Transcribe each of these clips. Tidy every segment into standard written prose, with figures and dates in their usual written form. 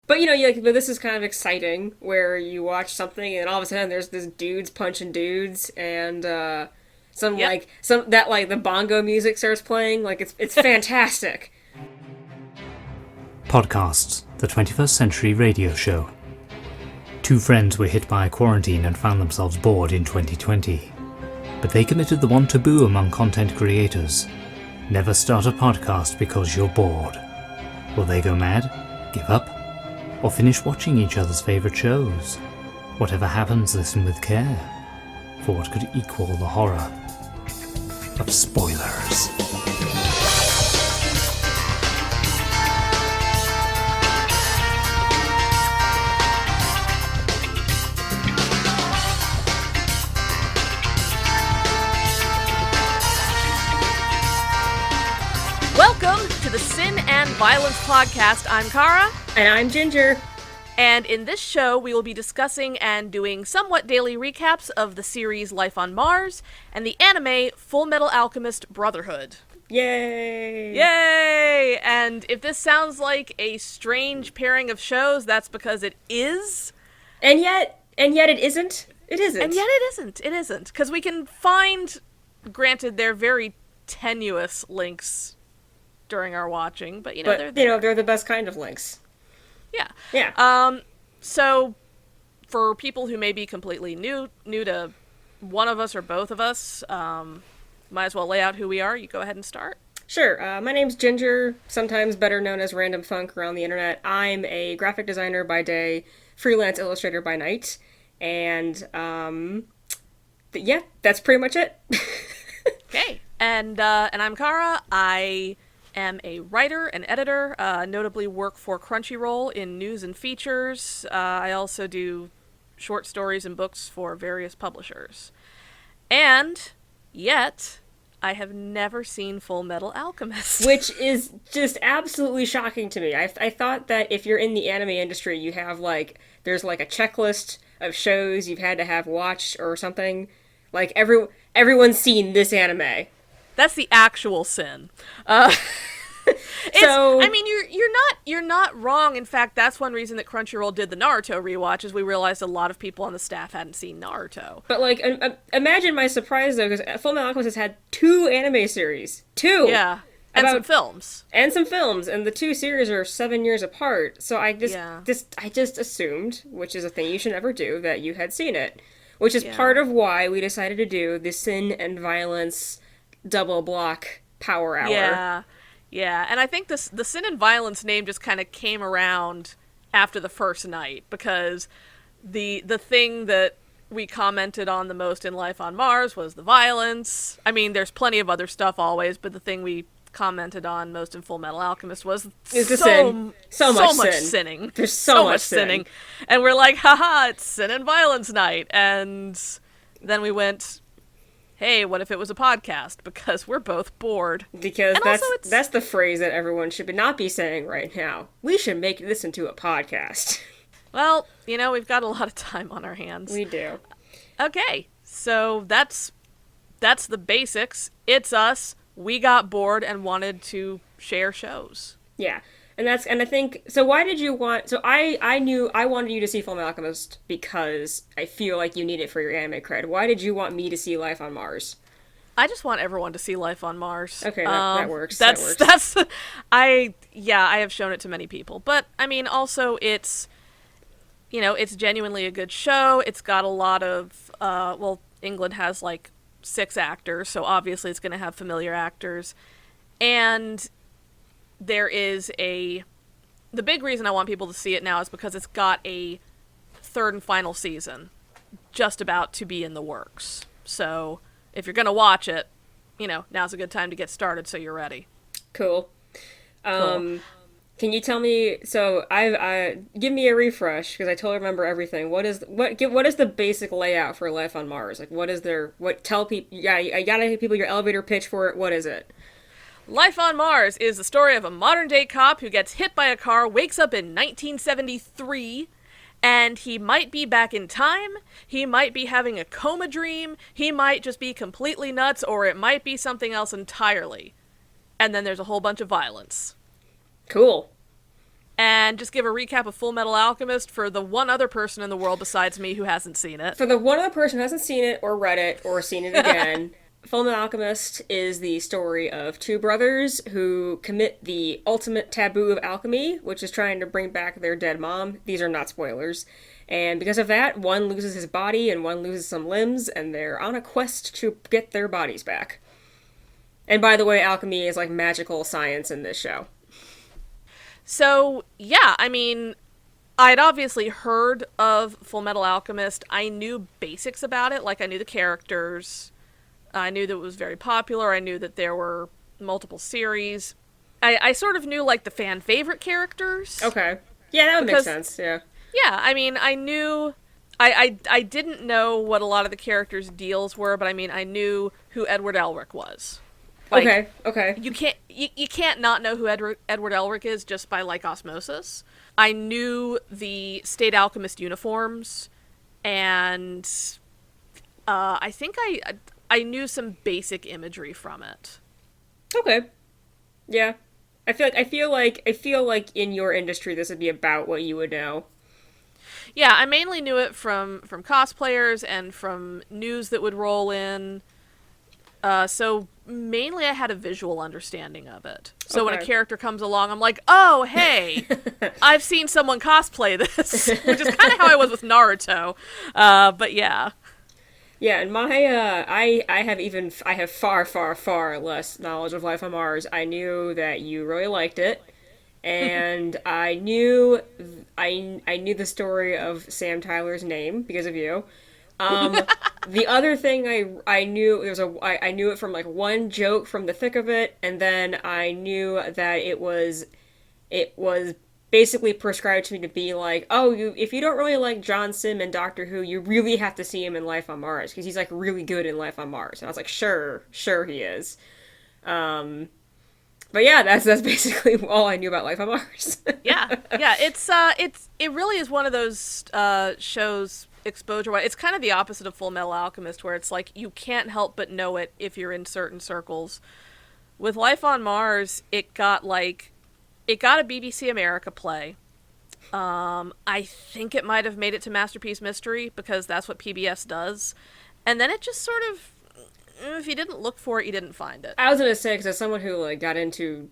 But but this is kind of exciting where you watch something and all of a sudden there's this dudes punching dudes and Yep. some that like the bongo music starts playing. Like it's fantastic. Podcasts, the 21st Century Radio Show. Two friends were hit by quarantine and found themselves bored in 2020. But they committed the one taboo among content creators. Never start a podcast because you're bored. Will they go mad? Give up? Or finish watching each other's favourite shows? Whatever happens, listen with care. For what could equal the horror of spoilers? Welcome to the Sin and Violence Podcast. I'm Kara. And I'm Ginger. And in this show, we will be discussing and doing somewhat daily recaps of the series Life on Mars and the anime Fullmetal Alchemist Brotherhood. Yay! Yay! And if this sounds like a strange pairing of shows, that's because it is. And yet it isn't. It isn't. And yet it isn't. It isn't. Because we can find, granted, they're very tenuous links during our watching, but they're there. They're the best kind of links. Yeah. Yeah. So for people who may be completely new to one of us or both of us, might as well lay out who we are. You go ahead and start. Sure. My name's Ginger, sometimes better known as Random Funk around the internet. I'm a graphic designer by day, freelance illustrator by night, and yeah, that's pretty much it. Okay. And I'm Kara. I am a writer and editor, notably work for Crunchyroll in news and features. I also do short stories and books for various publishers. And yet, I have never seen Fullmetal Alchemist. Which is just absolutely shocking to me. I thought that if you're in the anime industry, you have there's a checklist of shows you've had to have watched or something. Like everyone's seen this anime. That's the actual sin. So I mean, you're not wrong. In fact, that's one reason that Crunchyroll did the Naruto rewatch, is we realized a lot of people on the staff hadn't seen Naruto. But imagine my surprise though, because Fullmetal Alchemist has had 2 anime series, 2. Yeah, and some films. And some films, and the 2 series are 7 years apart. So I just assumed, which is a thing you should never do, that you had seen it, which is part of why we decided to do the Sin and Violence double block power hour. Yeah, and I think the Sin and Violence name just kind of came around after the first night, because the thing that we commented on the most in Life on Mars was the violence. I mean, there's plenty of other stuff always, but the thing we commented on most in Fullmetal Alchemist was so much sinning. There's so much sinning. And we're like, haha, it's Sin and Violence night. And then we went, hey, what if it was a podcast? Because we're both bored. Because that's the phrase that everyone should not be saying right now. We should make this into a podcast. Well, we've got a lot of time on our hands. We do. Okay, so that's the basics. It's us. We got bored and wanted to share shows. Yeah. And I think, so why did you want, so I knew I wanted you to see Fullmetal Alchemist because I feel like you need it for your anime cred. Why did you want me to see Life on Mars? I just want everyone to see Life on Mars. Okay, that works. I have shown it to many people. But, I mean, also it's genuinely a good show. It's got a lot of, England has 6 actors, so obviously it's going to have familiar actors. And there is the big reason I want people to see it now is because it's got a 3rd and final season just about to be in the works. So if you're going to watch it, now's a good time to get started so you're ready. Cool. Can you tell me, so give me a refresh, because I totally remember everything. What is the basic layout for Life on Mars? Tell people, I gotta give people your elevator pitch for it. What is it? Life on Mars is the story of a modern-day cop who gets hit by a car, wakes up in 1973, and he might be back in time, he might be having a coma dream, he might just be completely nuts, or it might be something else entirely. And then there's a whole bunch of violence. Cool. and just give a recap of Fullmetal Alchemist for the one other person in the world besides me who hasn't seen it. For the one other person who hasn't seen it or read it or seen it again, Fullmetal Alchemist is the story of two brothers who commit the ultimate taboo of alchemy, which is trying to bring back their dead mom. These are not spoilers. And because of that, one loses his body and one loses some limbs, and they're on a quest to get their bodies back. And by the way, alchemy is like magical science in this show. So, yeah, I mean, I'd obviously heard of Fullmetal Alchemist. I knew basics about it, like I knew the characters. I knew that it was very popular. I knew that there were multiple series. I sort of knew, like, the fan favorite characters. Okay. Yeah, that would make sense, yeah. Yeah, I mean, I knew... I didn't know what a lot of the characters' deals were, but I mean, I knew who Edward Elric was. Like, okay. You can't not know who Edward Elric is just by, like, osmosis. I knew the State Alchemist uniforms, and I think I knew some basic imagery from it. Okay. Yeah. I feel like in your industry this would be about what you would know. Yeah, I mainly knew it from cosplayers and from news that would roll in. So mainly I had a visual understanding of it. So when a character comes along, I'm like, oh, hey, I've seen someone cosplay this, which is kind of how I was with Naruto. But yeah. Yeah, and I have far less knowledge of Life on Mars. I knew that you really liked it, and I knew the story of Sam Tyler's name because of you. The other thing I knew I knew it from like one joke from the thick of it, and then I knew that it was basically prescribed to me to be like, oh, if you don't really like John Sim and Doctor Who, you really have to see him in Life on Mars because he's like really good in Life on Mars. And I was like, sure he is. But yeah, that's basically all I knew about Life on Mars. yeah, it really is one of those shows. Exposure-wise, it's kind of the opposite of Fullmetal Alchemist, where it's like you can't help but know it if you're in certain circles. With Life on Mars, it got a BBC America play. I think it might have made it to Masterpiece Mystery because that's what PBS does, and then it just sort of, if you didn't look for it, you didn't find it. I was gonna say, because as someone who like got into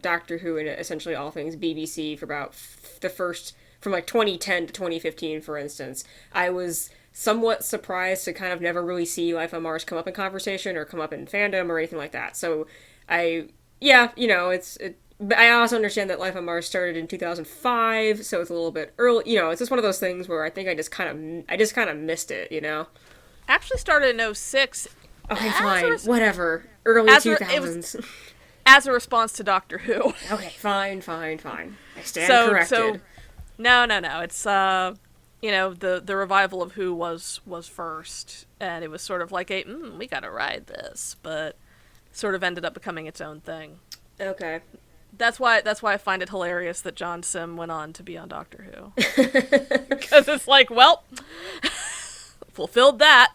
Doctor Who and essentially all things BBC for about the first. From like 2010 to 2015, for instance, I was somewhat surprised to kind of never really see Life on Mars come up in conversation or come up in fandom or anything like that. So but I also understand that Life on Mars started in 2005, so it's a little bit early. It's just one of those things where I think I just kind of missed it. Actually started in 06. Okay, fine, whatever. Early 2000s. As a response to Doctor Who. Okay, fine. I stand corrected. No. It's the revival of Who was first, and it was sort of like we gotta ride this, but sort of ended up becoming its own thing. Okay. That's why I find it hilarious that John Sim went on to be on Doctor Who. Because it's like, well, fulfilled that.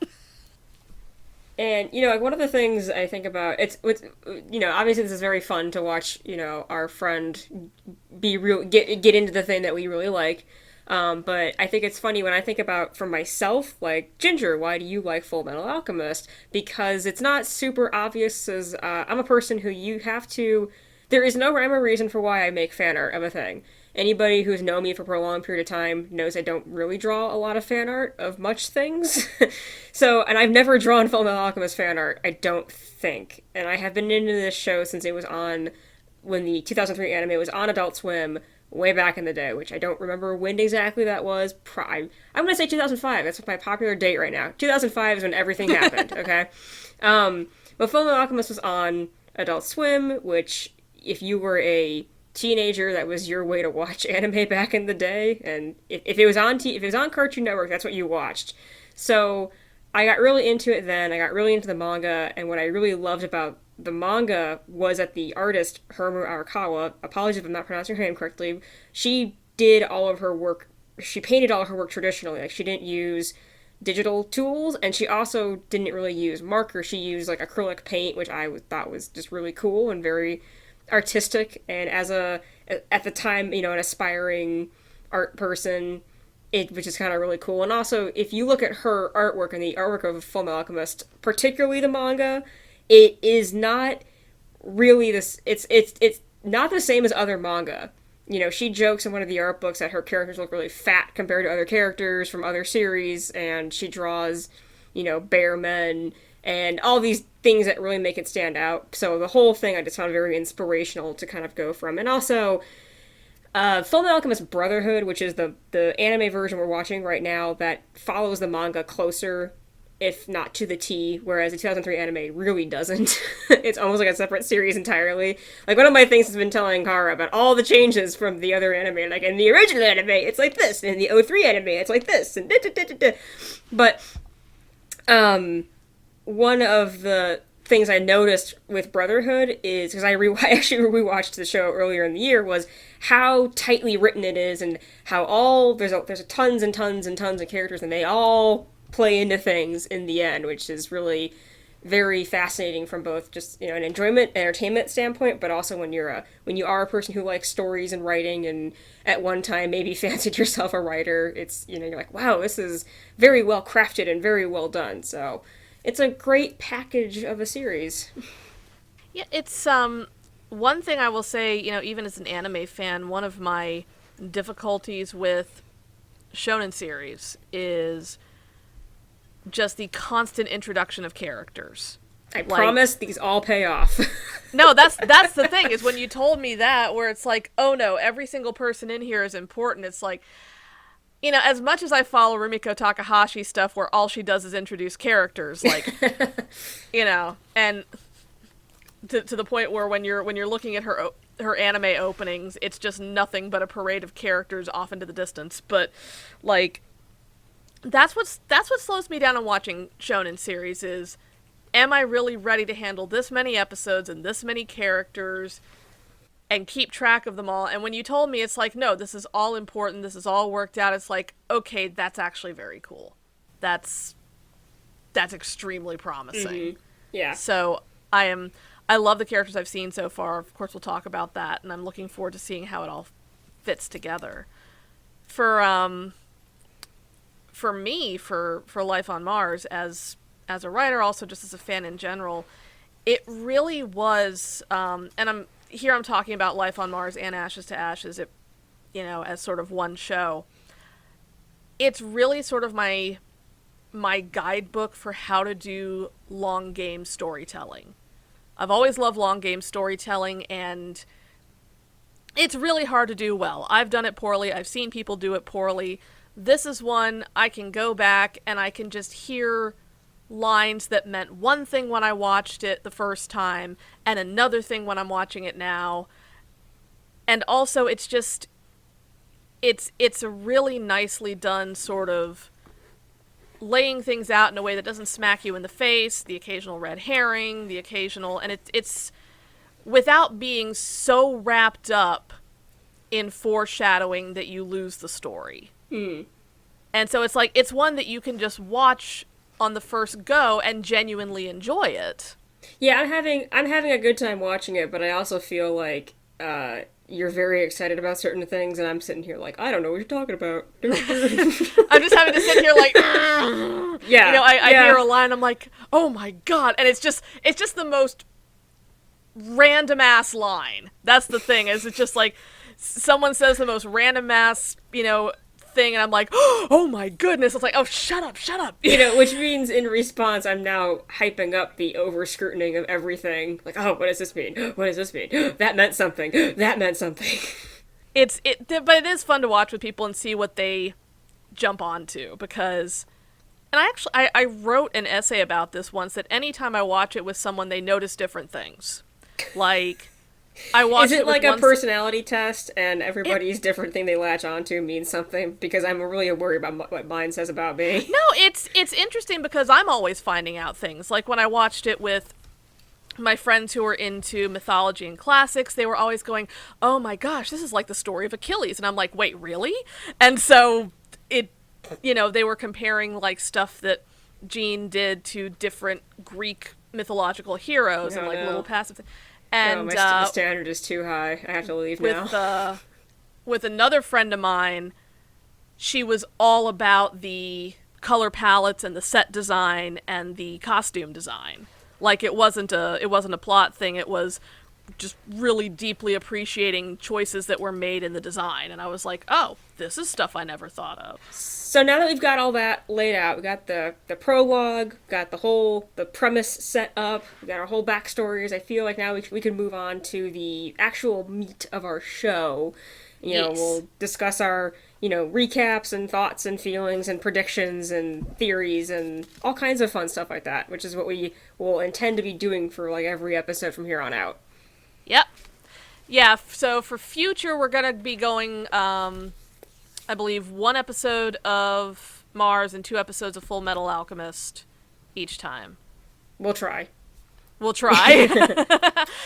And, like one of the things I think about, obviously this is very fun to watch, our friend get into the thing that we really like. But I think it's funny when I think about, for myself, like, Ginger, why do you like Fullmetal Alchemist? Because it's not super obvious as, I'm a person who there is no rhyme or reason for why I make fan art of a thing. Anybody who's known me for a prolonged period of time knows I don't really draw a lot of fan art of much things. And I've never drawn Fullmetal Alchemist fan art, I don't think. And I have been into this show since it was on, when the 2003 anime was on Adult Swim, way back in the day, which I don't remember when exactly that was. I'm going to say 2005, that's my popular date right now. 2005 is when everything happened, okay? But Fullmetal Alchemist was on Adult Swim, which, if you were a teenager, that was your way to watch anime back in the day, and if it was on Cartoon Network, that's what you watched. So I got really into it then. I got really into the manga, and what I really loved about the manga was that the artist Hiromu Arakawa, apologies if I'm not pronouncing her name correctly, she painted all of her work traditionally. Like, she didn't use digital tools, and she also didn't really use marker. She used like acrylic paint, which I thought was just really cool and very artistic. And as a at the time, an aspiring art person, which is kind of really cool. And also, if you look at her artwork and the artwork of Fullmetal Alchemist, particularly the manga, it is not really this. It's not the same as other manga. She jokes in one of the art books that her characters look really fat compared to other characters from other series, and she draws, bear men and all these things that really make it stand out. So the whole thing I just found very inspirational to kind of go from. And also, Fullmetal Alchemist Brotherhood, which is the anime version we're watching right now, that follows the manga closer, if not to the T, whereas the 2003 anime really doesn't. It's almost like a separate series entirely. Like, one of my things has been telling Kara about all the changes from the other anime. Like, in the original anime, it's like this, and in the 03 anime, it's like this, and da-da-da-da-da. But, one of the things I noticed with Brotherhood is, because I actually rewatched the show earlier in the year, was how tightly written it is, and how there's tons and tons and tons of characters, and they all play into things in the end, which is really very fascinating from both just an entertainment standpoint, but also when you are a person who likes stories and writing, and at one time maybe fancied yourself a writer. It's you're like, wow, this is very well crafted and very well done. So it's a great package of a series. Yeah, it's one thing I will say, even as an anime fan, one of my difficulties with shonen series is just the constant introduction of characters. I promise these all pay off. No, that's the thing, is when you told me that, where it's like, oh no, every single person in here is important. It's like, as much as I follow Rumiko Takahashi stuff where all she does is introduce characters, like, and to the point where when you're looking at her anime openings, it's just nothing but a parade of characters off into the distance. But, like, that's what slows me down on watching shonen series is, am I really ready to handle this many episodes and this many characters and keep track of them all? And when you told me, it's like, no, this is all important, this is all worked out, it's like, okay, that's actually very cool. That's extremely promising. Mm-hmm. Yeah. So I love the characters I've seen so far. Of course, we'll talk about that, and I'm looking forward to seeing how it all fits together. For me, for Life on Mars, as a writer, also just as a fan in general, it really was, and I'm talking about Life on Mars and Ashes to Ashes, as sort of one show. It's really sort of my guidebook for how to do long game storytelling. I've always loved long game storytelling, and it's really hard to do well. I've done it poorly. I've seen people do it poorly. This is one I can go back and I can just hear lines that meant one thing when I watched it the first time and another thing when I'm watching it now. And also it's a really nicely done sort of laying things out in a way that doesn't smack you in the face, the occasional red herring, and it's without being so wrapped up in foreshadowing that you lose the story. And so it's like, it's one that you can just watch on the first go and genuinely enjoy it. Yeah, I'm having a good time watching it, but I also feel like you're very excited about certain things, and I'm sitting here like, I don't know what you're talking about. I'm just having to sit here like, yeah, I hear a line, I'm like, oh my god, and it's just the most random ass line. That's the thing, is it's just like someone says the most random ass, thing, and I'm like, oh my goodness. It's like, oh, shut up. Which means in response, I'm now hyping up the over-scrutining of everything. Like, oh, what does this mean? What does this mean? That meant something. That meant something. But it is fun to watch with people and see what they jump onto, because, and I wrote an essay about this once, that anytime I watch it with someone, they notice different things. Like, I watched Is it like a personality test, and everybody's different thing they latch onto means something? Because I'm really worried about what mine says about me. No, it's interesting because I'm always finding out things. Like when I watched it with my friends who were into mythology and classics, they were always going, oh my gosh, this is like the story of Achilles. And I'm like, wait, really? And so they were comparing like stuff that Gene did to different Greek mythological heroes and like little passive things. And my standard is too high. I have to leave now. With another friend of mine, she was all about the color palettes and the set design and the costume design. Like it wasn't a plot thing. It was just really deeply appreciating choices that were made in the design. And I was like, oh, this is stuff I never thought of. So now that we've got all that laid out, we got the prologue, got the premise set up, we got our whole backstories. I feel like now we can move on to the actual meat of our show. We'll discuss our, recaps and thoughts and feelings and predictions and theories and all kinds of fun stuff like that, which is what we will intend to be doing for like every episode from here on out. Yep. Yeah, so for future, we're going to be going, I believe, 1 episode of Mars and 2 episodes of Fullmetal Alchemist each time. We'll try.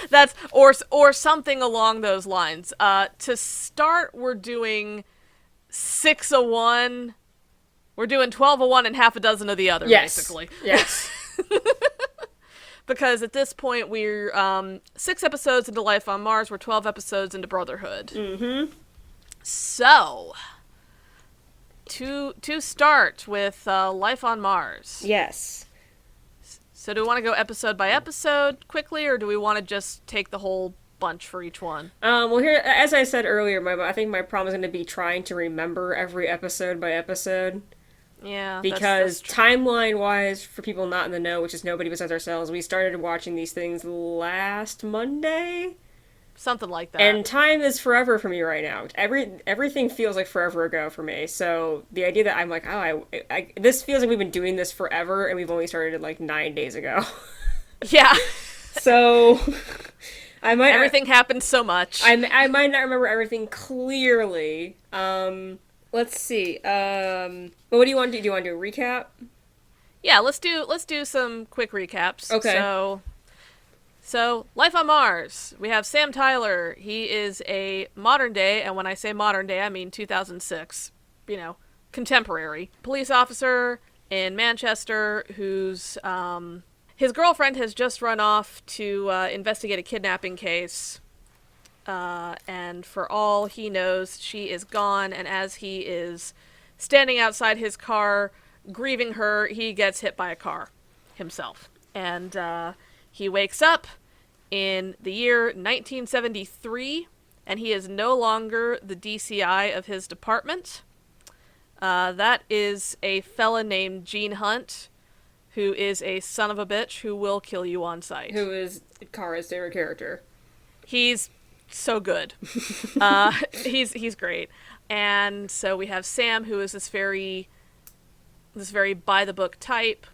That's or something along those lines. To start, we're doing 6 of one. We're doing 12 of one and half a dozen of the other, basically. Yes. Because at this point, we're 6 episodes into Life on Mars. We're 12 episodes into Brotherhood. Mm-hmm. So, to start with Life on Mars. Yes. So do we want to go episode by episode quickly, or do we want to just take the whole bunch for each one? Well, here, as I said earlier, I think my problem is going to be trying to remember every episode by episode. Yeah, because timeline-wise, for people not in the know, which is nobody besides ourselves, we started watching these things last Monday? Something like that. And time is forever for me right now. Everything feels like forever ago for me. So the idea that I'm like, this feels like we've been doing this forever, and we've only started like 9 days ago. Yeah. So everything happened so much. I might not remember everything clearly. Let's see. What do you want to do? Do you want to do a recap? Yeah, let's do some quick recaps. Okay. So, Life on Mars. We have Sam Tyler. He is a modern day, and when I say modern day, I mean 2006, contemporary police officer in Manchester whose his girlfriend has just run off to investigate a kidnapping case. And for all he knows, she is gone, and as he is standing outside his car, grieving her, he gets hit by a car himself. And, he wakes up in the year 1973, and he is no longer the DCI of his department. That is a fella named Gene Hunt, who is a son of a bitch who will kill you on sight. Who is Kara's favorite character. He's so good. He's great. And so we have Sam, who is this very by-the-book type,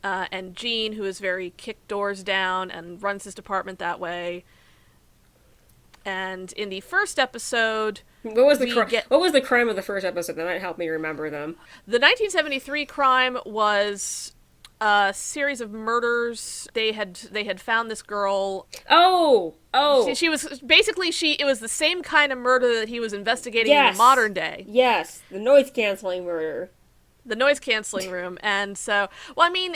and Gene, who is very kick doors down and runs his department that way. And in the first episode, what was the crime of the first episode? That might help me remember them. The 1973 crime was a series of murders. They had found this girl. Oh. She was basically it was the same kind of murder that he was investigating in the modern day. Yes, the noise canceling murder. The noise canceling room. And so, well, I mean,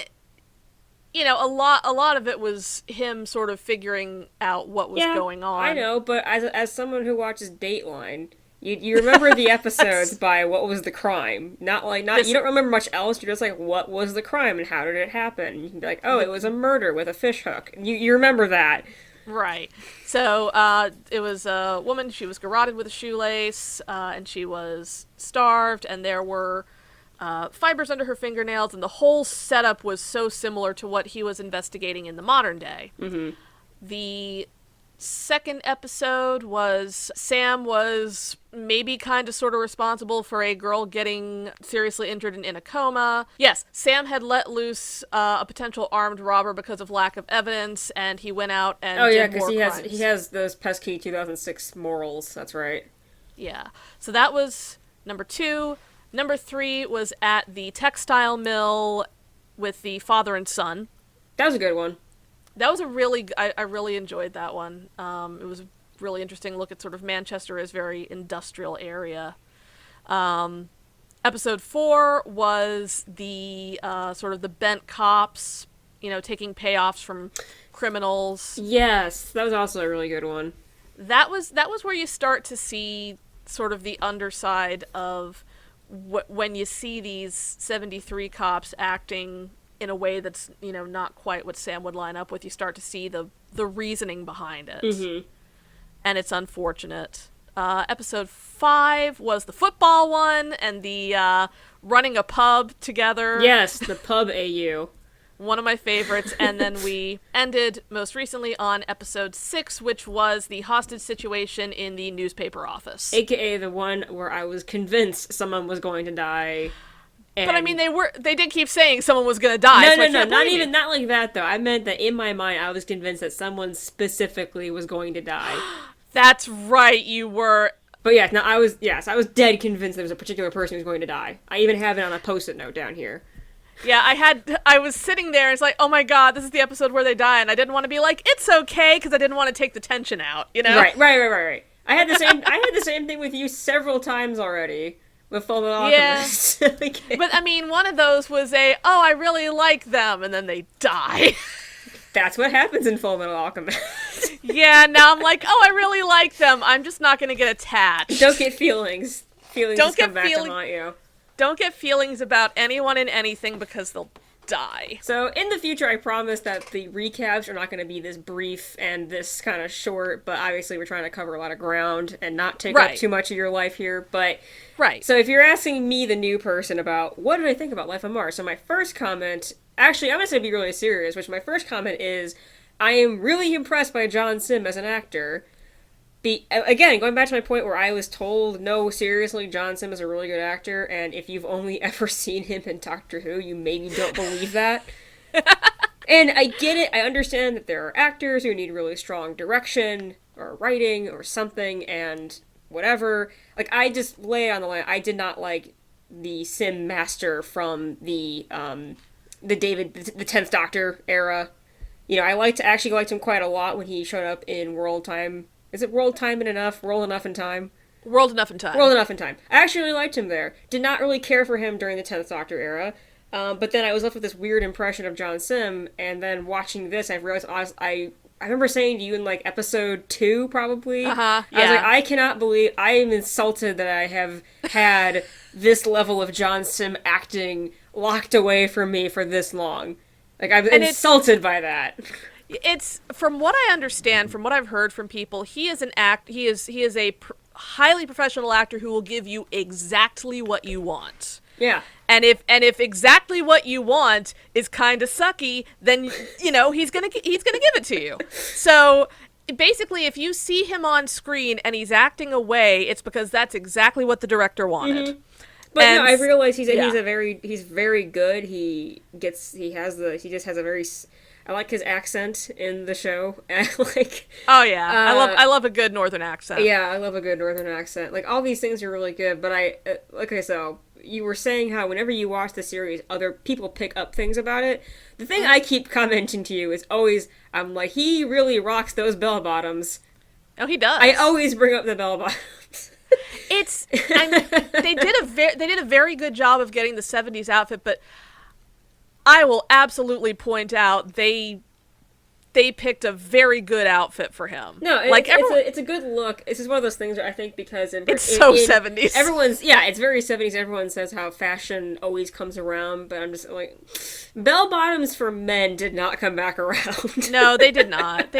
a lot of it was him sort of figuring out what was going on. I know, but as someone who watches Dateline, you remember the episodes by what was the crime. You don't remember much else. You're just like, what was the crime and how did it happen? You can be like, oh, it was a murder with a fish hook. You remember that. Right. So, it was a woman. She was garroted with a shoelace, and she was starved, and there were fibers under her fingernails, and the whole setup was so similar to what he was investigating in the modern day. Mm-hmm. The second episode was Sam was maybe kind of sort of responsible for a girl getting seriously injured and in a coma. Yes, Sam had let loose a potential armed robber because of lack of evidence, and he went out and did more crimes. He has those pesky 2006 morals. That's right. Yeah. So that was number 2. Number 3 was at the textile mill with the father and son. That was a good one. That was I really enjoyed that one. It was a really interesting look at sort of Manchester as very industrial area. Episode 4 was the sort of the bent cops, taking payoffs from criminals. Yes, that was also a really good one. That was where you start to see sort of the underside of when you see these 73 cops acting in a way that's, not quite what Sam would line up with. You start to see the reasoning behind it. Mm-hmm. And it's unfortunate. Episode 5 was the football one and the running a pub together. Yes, the pub AU. One of my favorites. And then we ended most recently on episode 6, which was the hostage situation in the newspaper office. AKA the one where I was convinced someone was going to die. But I mean, they did keep saying someone was going to die. No, not like that though. I meant that in my mind I was convinced that someone specifically was going to die. That's right, you were. But yeah, no, I was dead convinced there was a particular person who was going to die. I even have it on a post-it note down here. Yeah, I was sitting there, and it's like, oh my god, this is the episode where they die, and I didn't want to be like, it's okay, because I didn't want to take the tension out, Right. I had the same thing with you several times already with Fullmetal Alchemist. Yeah. Okay. But I mean, one of those was I really like them, and then they die. That's what happens in Fullmetal Alchemist. Yeah, now I'm like, I really like them. I'm just not going to get attached. Don't get feelings. Feelings don't come back to haunt you. Don't get feelings about anyone and anything because they'll die. So in the future, I promise that the recaps are not going to be this brief and this kind of short, but obviously we're trying to cover a lot of ground and not take up too much of your life here. But so if you're asking me, the new person, about what did I think about Life on Mars, so my first comment, actually I'm just going to be really serious, which my first comment is, I am really impressed by John Sim as an actor. Again, going back to my point where I was told, no, seriously, John Sim is a really good actor, and if you've only ever seen him in Doctor Who, you maybe don't believe that. And I get it, I understand that there are actors who need really strong direction, or writing, or something, and whatever. Like, I just lay it on the line, I did not like the Sim Master from the 10th Doctor era. I actually liked him quite a lot when he showed up in World Time. Is it World Time and Enough? World Enough in Time? World Enough in Time. World Enough in Time. I actually really liked him there. Did not really care for him during the 10th Doctor era. But then I was left with this weird impression of John Sim, and then watching this, I realized I remember saying to you in, episode 2, probably. Uh-huh, yeah. I was like, I cannot believe, I am insulted that I have had this level of John Sim acting locked away from me for this long. I'm insulted by that. It's, from what I understand, from what I've heard from people, he is a highly professional actor who will give you exactly what you want. Yeah. And if exactly what you want is kind of sucky, then he's gonna give it to you. So basically, if you see him on screen and he's acting away, it's because that's exactly what the director wanted. Mm-hmm. But I realize he's very good. He just has a very. I like his accent in the show. Oh yeah, I love a good northern accent. Yeah, I love a good northern accent. All these things are really good. But so you were saying how whenever you watch the series, other people pick up things about it. The thing I keep commenting to you is always, I'm like, he really rocks those bell bottoms. Oh, he does. I always bring up the bell bottoms. They did a very good job of getting the 70s outfit, but I will absolutely point out they picked a very good outfit for him. No, it's a good look. This is one of those things where I think because it's so 70s. It's very 70s. Everyone says how fashion always comes around, but I'm just like, bell bottoms for men did not come back around. No, they did not.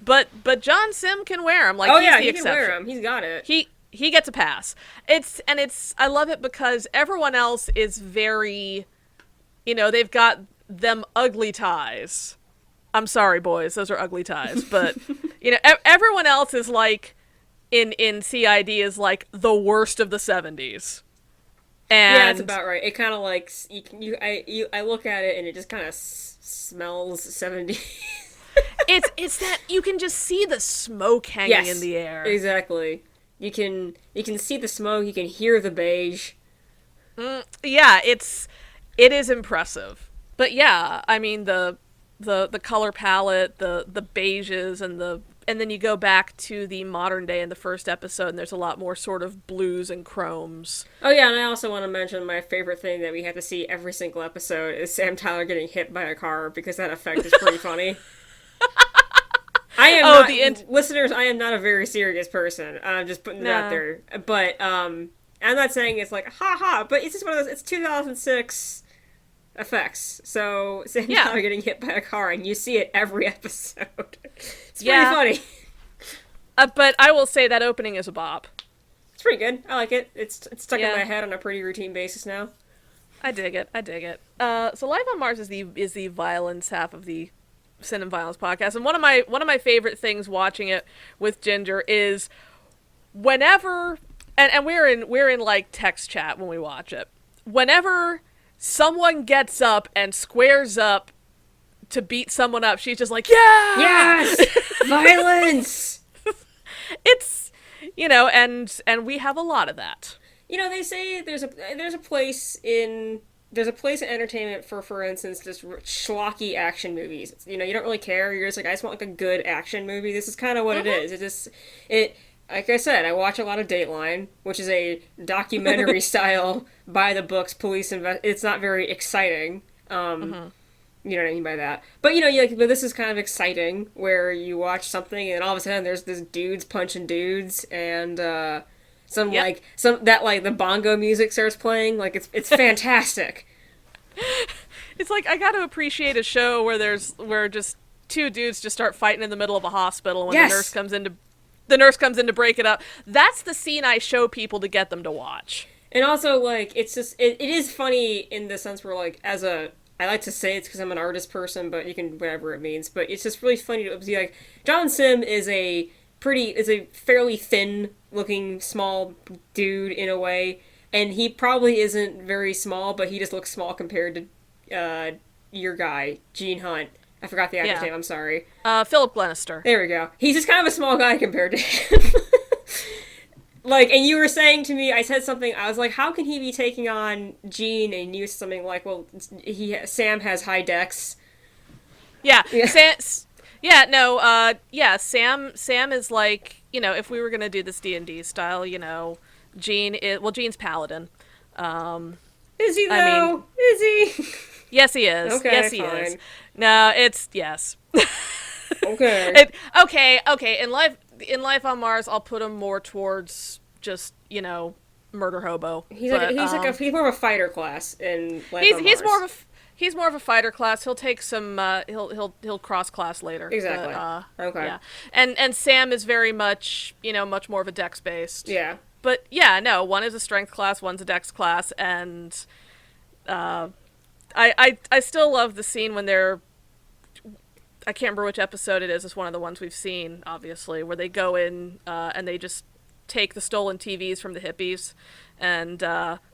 But John Sim can wear them. He can wear them. He's got it. He gets a pass. I love it because everyone else is very, they've got them ugly ties. I'm sorry, boys, those are ugly ties. But everyone else is in CID is the worst of the 70s. And yeah, that's about right. It kind of I look at it and it just kind of smells 70s. It's that you can just see the smoke hanging in the air. Exactly. You can see the smoke. You can hear the beige. Yeah, it is impressive. But yeah, I mean the color palette, the beiges and the then you go back to the modern day in the first episode, and there's a lot more sort of blues and chromes. Oh yeah, and I also want to mention my favorite thing that we have to see every single episode is Sam Tyler getting hit by a car, because that effect is pretty funny. I am listeners, I am not a very serious person. I'm just putting it out there. But I'm not saying it's like ha, but it's just one of those. It's 2006 effects. So Sam Tyler getting hit by a car, and you see it every episode. It's pretty funny. But I will say that opening is a bop. It's pretty good. I like it. It's stuck in my head on a pretty routine basis now. I dig it. So Life on Mars is the violence half of the Sin and Violence podcast, and one of my favorite things watching it with Ginger is whenever, and we're in like text chat when we watch it. Whenever someone gets up and squares up to beat someone up, she's just like, yeah, yes, violence. It's, and we have a lot of that. They say there's a place in entertainment for instance, just schlocky action movies. You don't really care. You're just like, I just want like a good action movie. This is kind of what it is. Like I said, I watch a lot of Dateline, which is a documentary style by the books police it's not very exciting. You know what I mean by that. But but this is kind of exciting, where you watch something and all of a sudden there's this dudes punching dudes, and the bongo music starts playing. Like it's fantastic. It's like, I got to appreciate a show where just two dudes just start fighting in the middle of a hospital when the nurse comes in to break it up. That's the scene I show people to get them to watch. And also, like, it's just it is funny in the sense where, like, I like to say it's because I'm an artist person, but you can whatever it means. But it's just really funny to see, like, John Sim is a fairly thin looking small dude in a way, and he probably isn't very small, but he just looks small compared to your guy, Gene Hunt. I forgot the actor's name, I'm sorry. Philip Glenister. There we go. He's just kind of a small guy compared to him. Like, and you were saying to me, I said something, I was like, how can he be taking on Gene? And you said something like, well, Sam has high dex. Yeah. Sam is like, if we were going to do this D&D style, Gene's Paladin. Is he though? Is he? Yes, he is. Okay, yes, he is. No, it's yes. Okay. Okay. In Life on Mars, I'll put him more towards just murder hobo. He's more of a fighter class in Life on Mars. He's more of a fighter class. He'll take some. He'll cross class later. Exactly. But, okay. Yeah. And Sam is very much much more of a dex based. Yeah. But yeah, no. One is a strength class. One's a dex class, and I still love the scene when they're. I can't remember which episode it is. It's one of the ones we've seen, obviously, where they go in and they just take the stolen TVs from the hippies, and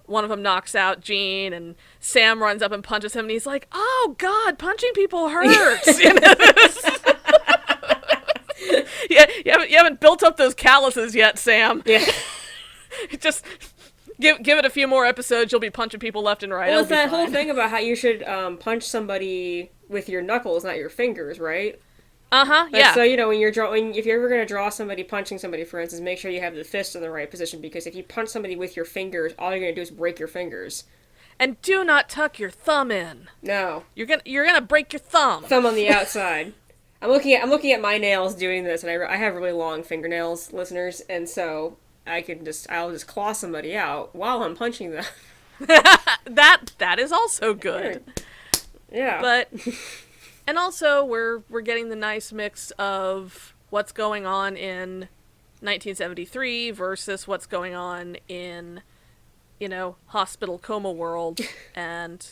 one of them knocks out Gene, and Sam runs up and punches him, and he's like, "Oh God, punching people hurts." Yeah, you haven't built up those calluses yet, Sam. Yeah. Just give it a few more episodes. You'll be punching people left and right. Well, it's that whole thing about how you should punch somebody with your knuckles, not your fingers, right? Yeah. So if you're ever gonna draw somebody punching somebody, for instance, make sure you have the fist in the right position, because if you punch somebody with your fingers, all you're gonna do is break your fingers. And do not tuck your thumb in. No. You're gonna break your thumb. Thumb on the outside. I'm looking at my nails doing this, and I have really long fingernails, listeners, and so I'll just claw somebody out while I'm punching them. That is also good. Yeah. But and also we're getting the nice mix of what's going on in 1973 versus what's going on in hospital coma world, and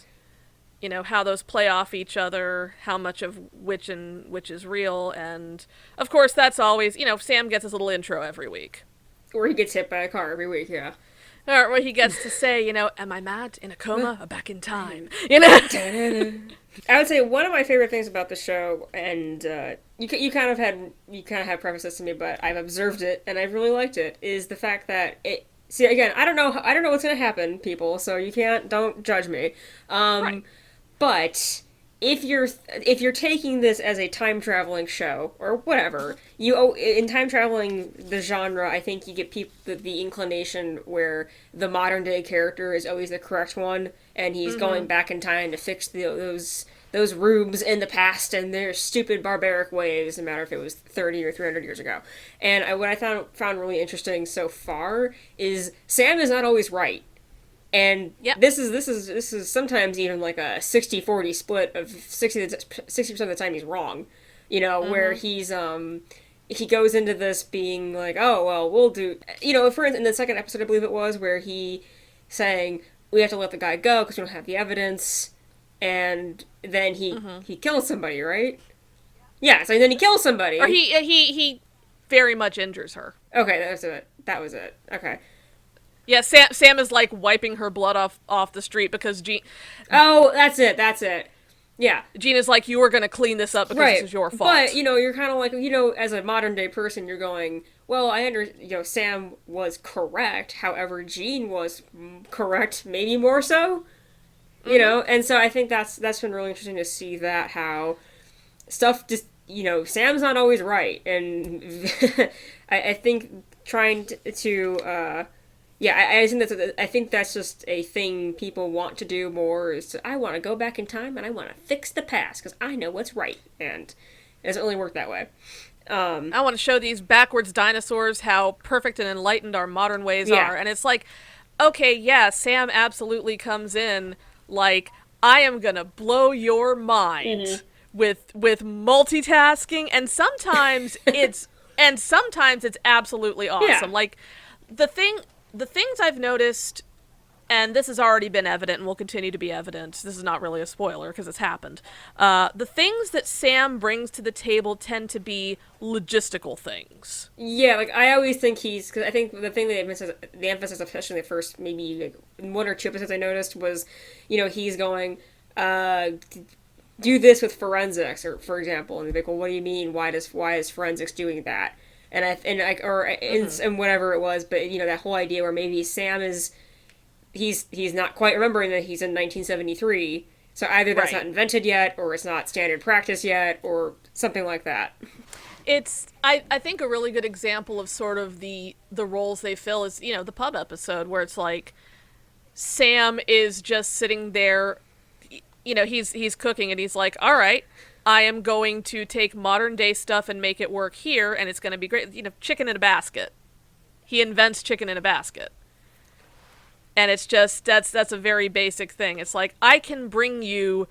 how those play off each other, how much of which is real, and of course that's always Sam gets his little intro every week. Or he gets hit by a car every week, yeah. Or where he gets to say, am I mad, in a coma, or back in time? I would say one of my favorite things about the show, and you kind of have prefaced this to me, but I've observed it and I've really liked it, is the fact that it. See, again, I don't know what's gonna happen, people, so don't judge me. Right. But if you're taking this as a time traveling show or whatever, in time traveling the genre, I think you get the inclination where the modern day character is always the correct one, and he's going back in time to fix those rubes in the past and their stupid barbaric ways, no matter if it was 30 or 300 years ago. And what I found really interesting so far is Sam is not always right. And this is sometimes even like a 60-40 split of 60% of the time he's wrong. You know, where he goes into this being like, oh, well, we'll do... You know, for instance, in the second episode, I believe it was, where he saying, we have to let the guy go because we don't have the evidence. And then he kills somebody, right? Yeah, so then he kills somebody. Or he very much injures her. Okay, that was it. Okay. Yeah, Sam is like wiping her blood off the street because Jean... Oh, that's it. Yeah. Jean is like, you were going to clean this up because this is your fault. But, you know, you're kind of like, you know, as a modern day person, you're going, well, Sam was correct, however, Jean was correct, maybe more so. You know, and so I think that's been really interesting to see that, how stuff just, you know, Sam's not always right. And I think trying to I think that's just a thing people want to do more, is I want to go back in time and I want to fix the past because I know what's right, and it doesn't really work that way. I want to show these backwards dinosaurs how perfect and enlightened our modern ways are, and it's like, okay, yeah, Sam absolutely comes in like, I am gonna blow your mind with multitasking, and sometimes it's absolutely awesome. Yeah. Like the things I've noticed, and this has already been evident and will continue to be evident, this is not really a spoiler because it's happened, the things that Sam brings to the table tend to be logistical things. Yeah, like, I always think because I think the thing that the emphasis, especially in the first maybe like 1 or 2 episodes I noticed, was, you know, he's going, do this with forensics, or for example, and they're like, well, what do you mean? Why is forensics doing that? And whatever it was, but, you know, that whole idea where maybe Sam he's not quite remembering that he's in 1973, so either that's not invented yet, or it's not standard practice yet, or something like that. It's, I think a really good example of sort of the roles they fill is, you know, the pub episode, where it's like, Sam is just sitting there, you know, he's cooking, and he's like, all right, I am going to take modern day stuff and make it work here, and it's going to be great. You know, chicken in a basket. He invents chicken in a basket. And it's just, that's a very basic thing. It's like, I can bring you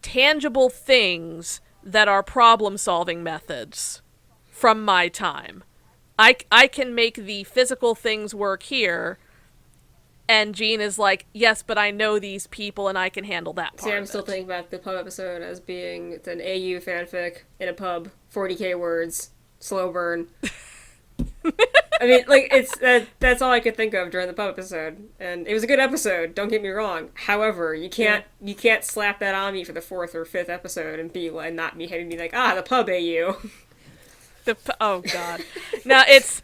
tangible things that are problem-solving methods from my time. I can make the physical things work here, and Jean is like, yes, but I know these people and I can handle that part. See, I'm still thinking about the pub episode as being, it's an AU fanfic in a pub, 40k words, slow burn. I mean, like, that's all I could think of during the pub episode, and it was a good episode, don't get me wrong. However, you can't slap that on me for the 4th or 5th episode and not be having me like, the pub AU. Oh god. Now it's,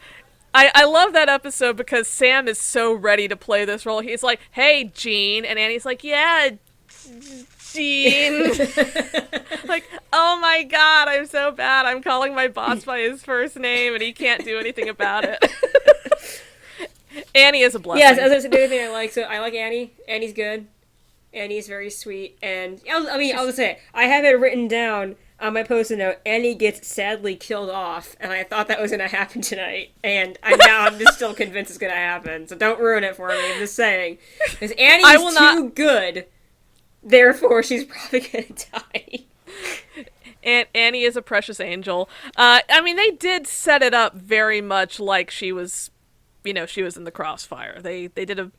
I love that episode because Sam is so ready to play this role. He's like, hey, Jean. And Annie's like, yeah, Jean. Like, oh my god, I'm so bad. I'm calling my boss by his first name and he can't do anything about it. Annie is a blessing. Yes, that's the other thing I like. So I like Annie. Annie's good. Annie's very sweet. And, I'll say, I have it written down on my post-it note, Annie gets sadly killed off, and I thought that was going to happen tonight, and I'm just still convinced it's going to happen, so don't ruin it for me, I'm just saying. Because Annie is too good, therefore she's probably going to die. And Annie is a precious angel. They did set it up very much like she was, she was in the crossfire. They did a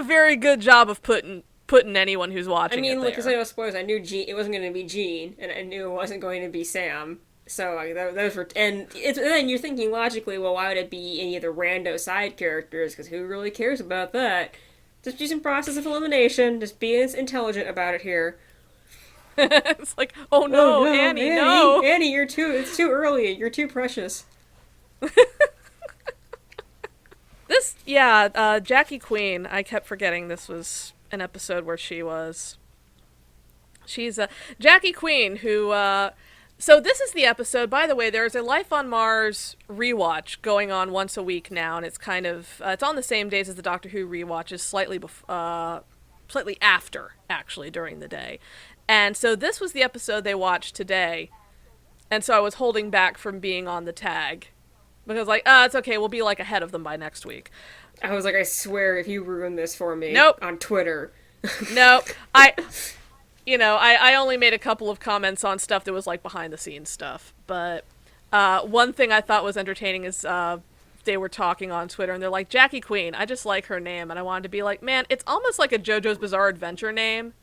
very good job of putting anyone who's watching it there. Because I know spoilers, I knew it wasn't going to be Jean, and I knew it wasn't going to be Sam. So those were, and then you're thinking logically, well, why would it be any of the rando side characters? Because who really cares about that? Just using process of elimination. Just being intelligent about it here. It's like, oh no, Annie, no, Annie, it's too early. You're too precious. Jackie Queen. I kept forgetting this was an episode where she was She's Jackie Queen, who. So this is the episode. By the way, there is a Life on Mars rewatch going on once a week now, and it's kind of it's on the same days as the Doctor Who rewatch, is slightly after actually during the day, and so this was the episode they watched today, and so I was holding back from being on the tag because like it's okay, we'll be like ahead of them by next week. I was like, I swear, if you ruin this for me on Twitter. Nope. I only made a couple of comments on stuff that was like behind the scenes stuff. But one thing I thought was entertaining is they were talking on Twitter and they're like, Jackie Queen, I just like her name. And I wanted to be like, man, it's almost like a JoJo's Bizarre Adventure name.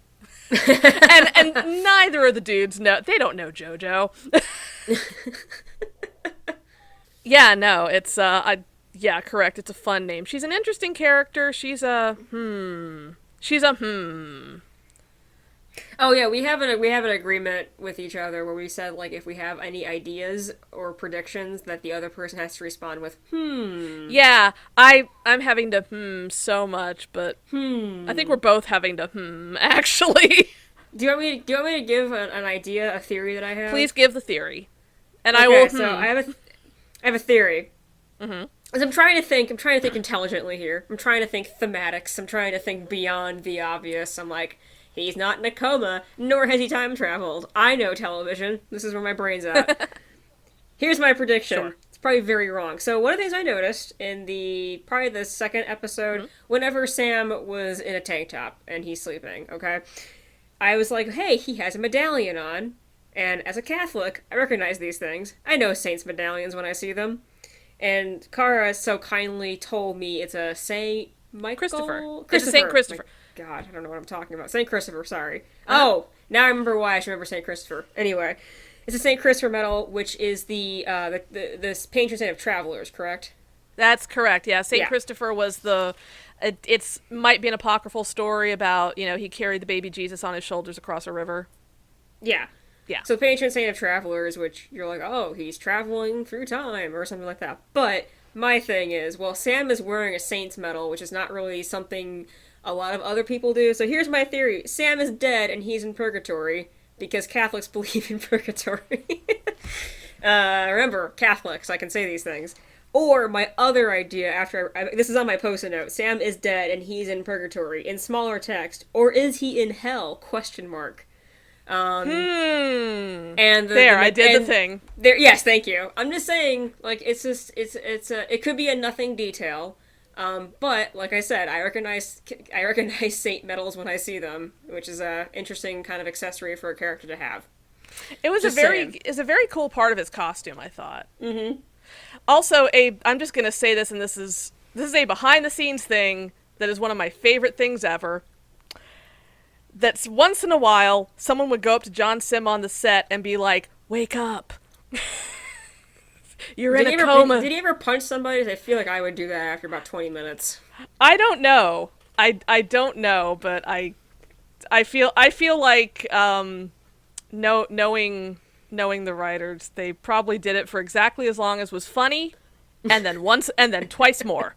and neither of the dudes know. They don't know JoJo. Yeah, no, it's yeah, correct. It's a fun name. She's an interesting character. She's a Oh yeah, we have an agreement with each other where we said like if we have any ideas or predictions that the other person has to respond with Yeah, I'm having to so much, but I think we're both having to actually. Do you want me to give an idea, a theory that I have? Please give the theory, and okay, I will. So I have a theory. As I'm trying to think intelligently here. I'm trying to think thematics. I'm trying to think beyond the obvious. I'm like, he's not in a coma, nor has he time traveled. I know television. This is where my brain's at. Here's my prediction. Sure. It's probably very wrong. So one of the things I noticed in probably the second episode, whenever Sam was in a tank top and he's sleeping, okay, I was like, hey, he has a medallion on. And as a Catholic, I recognize these things. I know saints' medallions when I see them. And Kara so kindly told me it's a Saint Michael... Christopher. It's a Saint Christopher. God, I don't know what I'm talking about. Saint Christopher, sorry. Oh, now I remember why I should remember Saint Christopher. Anyway, it's a Saint Christopher medal, which is the patron saint of travelers, correct? That's correct, yeah. Saint Christopher was it's might be an apocryphal story about, he carried the baby Jesus on his shoulders across a river. Yeah. Yeah. So patron saint of travelers, which you're like, oh, he's traveling through time or something like that. But my thing is, well, Sam is wearing a saint's medal, which is not really something a lot of other people do. So here's my theory. Sam is dead and he's in purgatory because Catholics believe in purgatory. Remember, Catholics, I can say these things. Or my other idea this is on my post-it note. Sam is dead and he's in purgatory in smaller text. Or is he in hell? ? And I did the thing. Yes, thank you. I'm just saying, like, it could be a nothing detail, but like I said, I recognize saint medals when I see them, which is a interesting kind of accessory for a character to have. It was a very cool part of his costume, I thought. Mm-hmm. Also, I'm just gonna say this, and this is a behind the scenes thing that is one of my favorite things ever. That's once in a while, someone would go up to John Sim on the set and be like, wake up. You're in a coma. Did he ever punch somebody? I feel like I would do that after about 20 minutes. I don't know. I don't know, but I feel like knowing the writers, they probably did it for exactly as long as was funny, and then once and then twice more.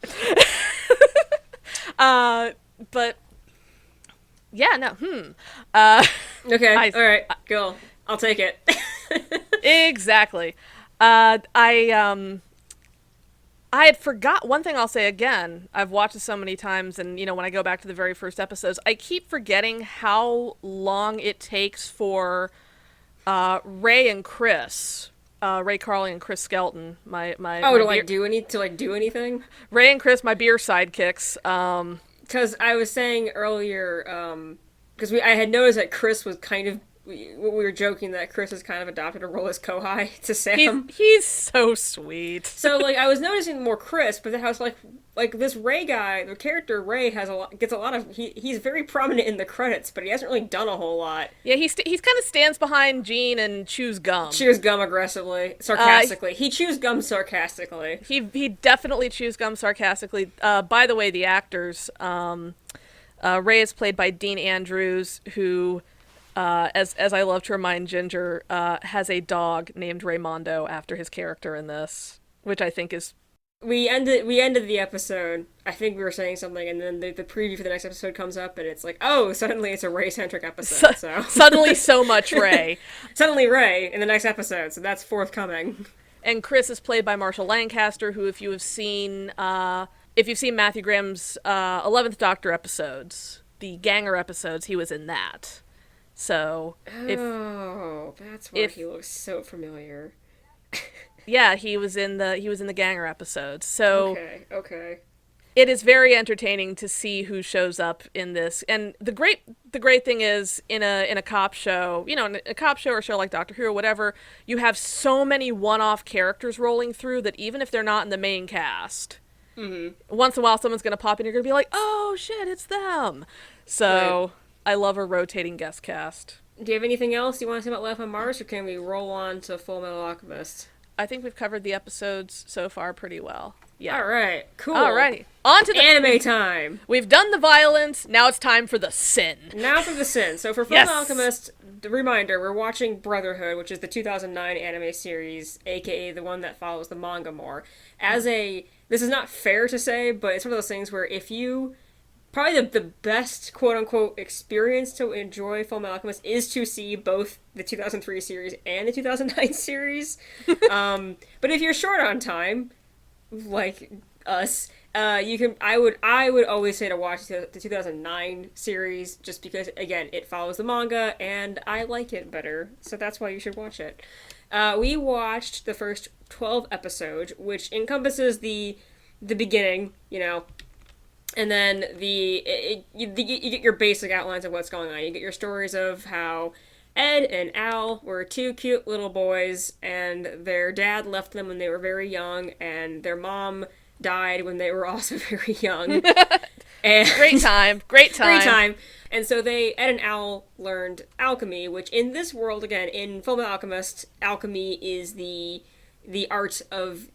But yeah, no. Okay. All right. Cool. I'll take it. Exactly. I had forgot one thing. I'll say again. I've watched it so many times, and when I go back to the very first episodes, I keep forgetting how long it takes for Ray and Chris, Ray Carly and Chris Skelton, to do anything. Ray and Chris, my beer sidekicks. Because I was saying earlier, because I had noticed that Chris was kind of, we were joking that Chris has kind of adopted a role as Kohai to Sam. He's so sweet. So, like, I was noticing more Chris, but then I was like this Ray guy, the character Ray gets a lot of, he's very prominent in the credits, but he hasn't really done a whole lot. Yeah, he's kind of stands behind Gene and chews gum. Chews gum aggressively, sarcastically. He chews gum sarcastically. He definitely chews gum sarcastically. By the way, the actors, Ray is played by Dean Andrews, who, as I love to remind Ginger, has a dog named Raymondo after his character in this, which I think is we ended the episode. I think we were saying something, and then the preview for the next episode comes up, and it's like, oh, suddenly it's a Rey-centric episode. So suddenly so much Rey. Suddenly Rey in the next episode, so that's forthcoming. And Chris is played by Marshall Lancaster, who, if you've seen Matthew Graham's 11th Doctor episodes, the Ganger episodes, he was in that. So that's why he looks so familiar. Yeah, he was in the Ganger episodes. So okay. It is very entertaining to see who shows up in this. And the great thing is in a cop show, in a cop show or show like Doctor Who or whatever, you have so many one-off characters rolling through that even if they're not in the main cast, once in a while someone's going to pop in, you're going to be like, oh shit, it's them. So right. I love a rotating guest cast. Do you have anything else you want to say about Life on Mars, or can we roll on to Fullmetal Alchemist? I think we've covered the episodes so far pretty well. Yeah. All right. Cool. Alrighty. On to the anime time. We've done the violence. Now it's time for the sin. So for Fullmetal Alchemist, the reminder, we're watching Brotherhood, which is the 2009 anime series, aka the one that follows the manga more. This is not fair to say, but it's one of those things where if you... Probably the best quote-unquote experience to enjoy Fullmetal Alchemist is to see both the 2003 series and the 2009 series. But if you're short on time, like us, you can. I would always say to watch the 2009 series, just because, again, it follows the manga, and I like it better, so that's why you should watch it. We watched the first 12 episodes, which encompasses the beginning, and then you get your basic outlines of what's going on. You get your stories of how Ed and Al were two cute little boys, and their dad left them when they were very young, and their mom died when they were also very young. And Great time. And so Ed and Al learned alchemy, which in this world, again, in Fullmetal Alchemist, alchemy is the art of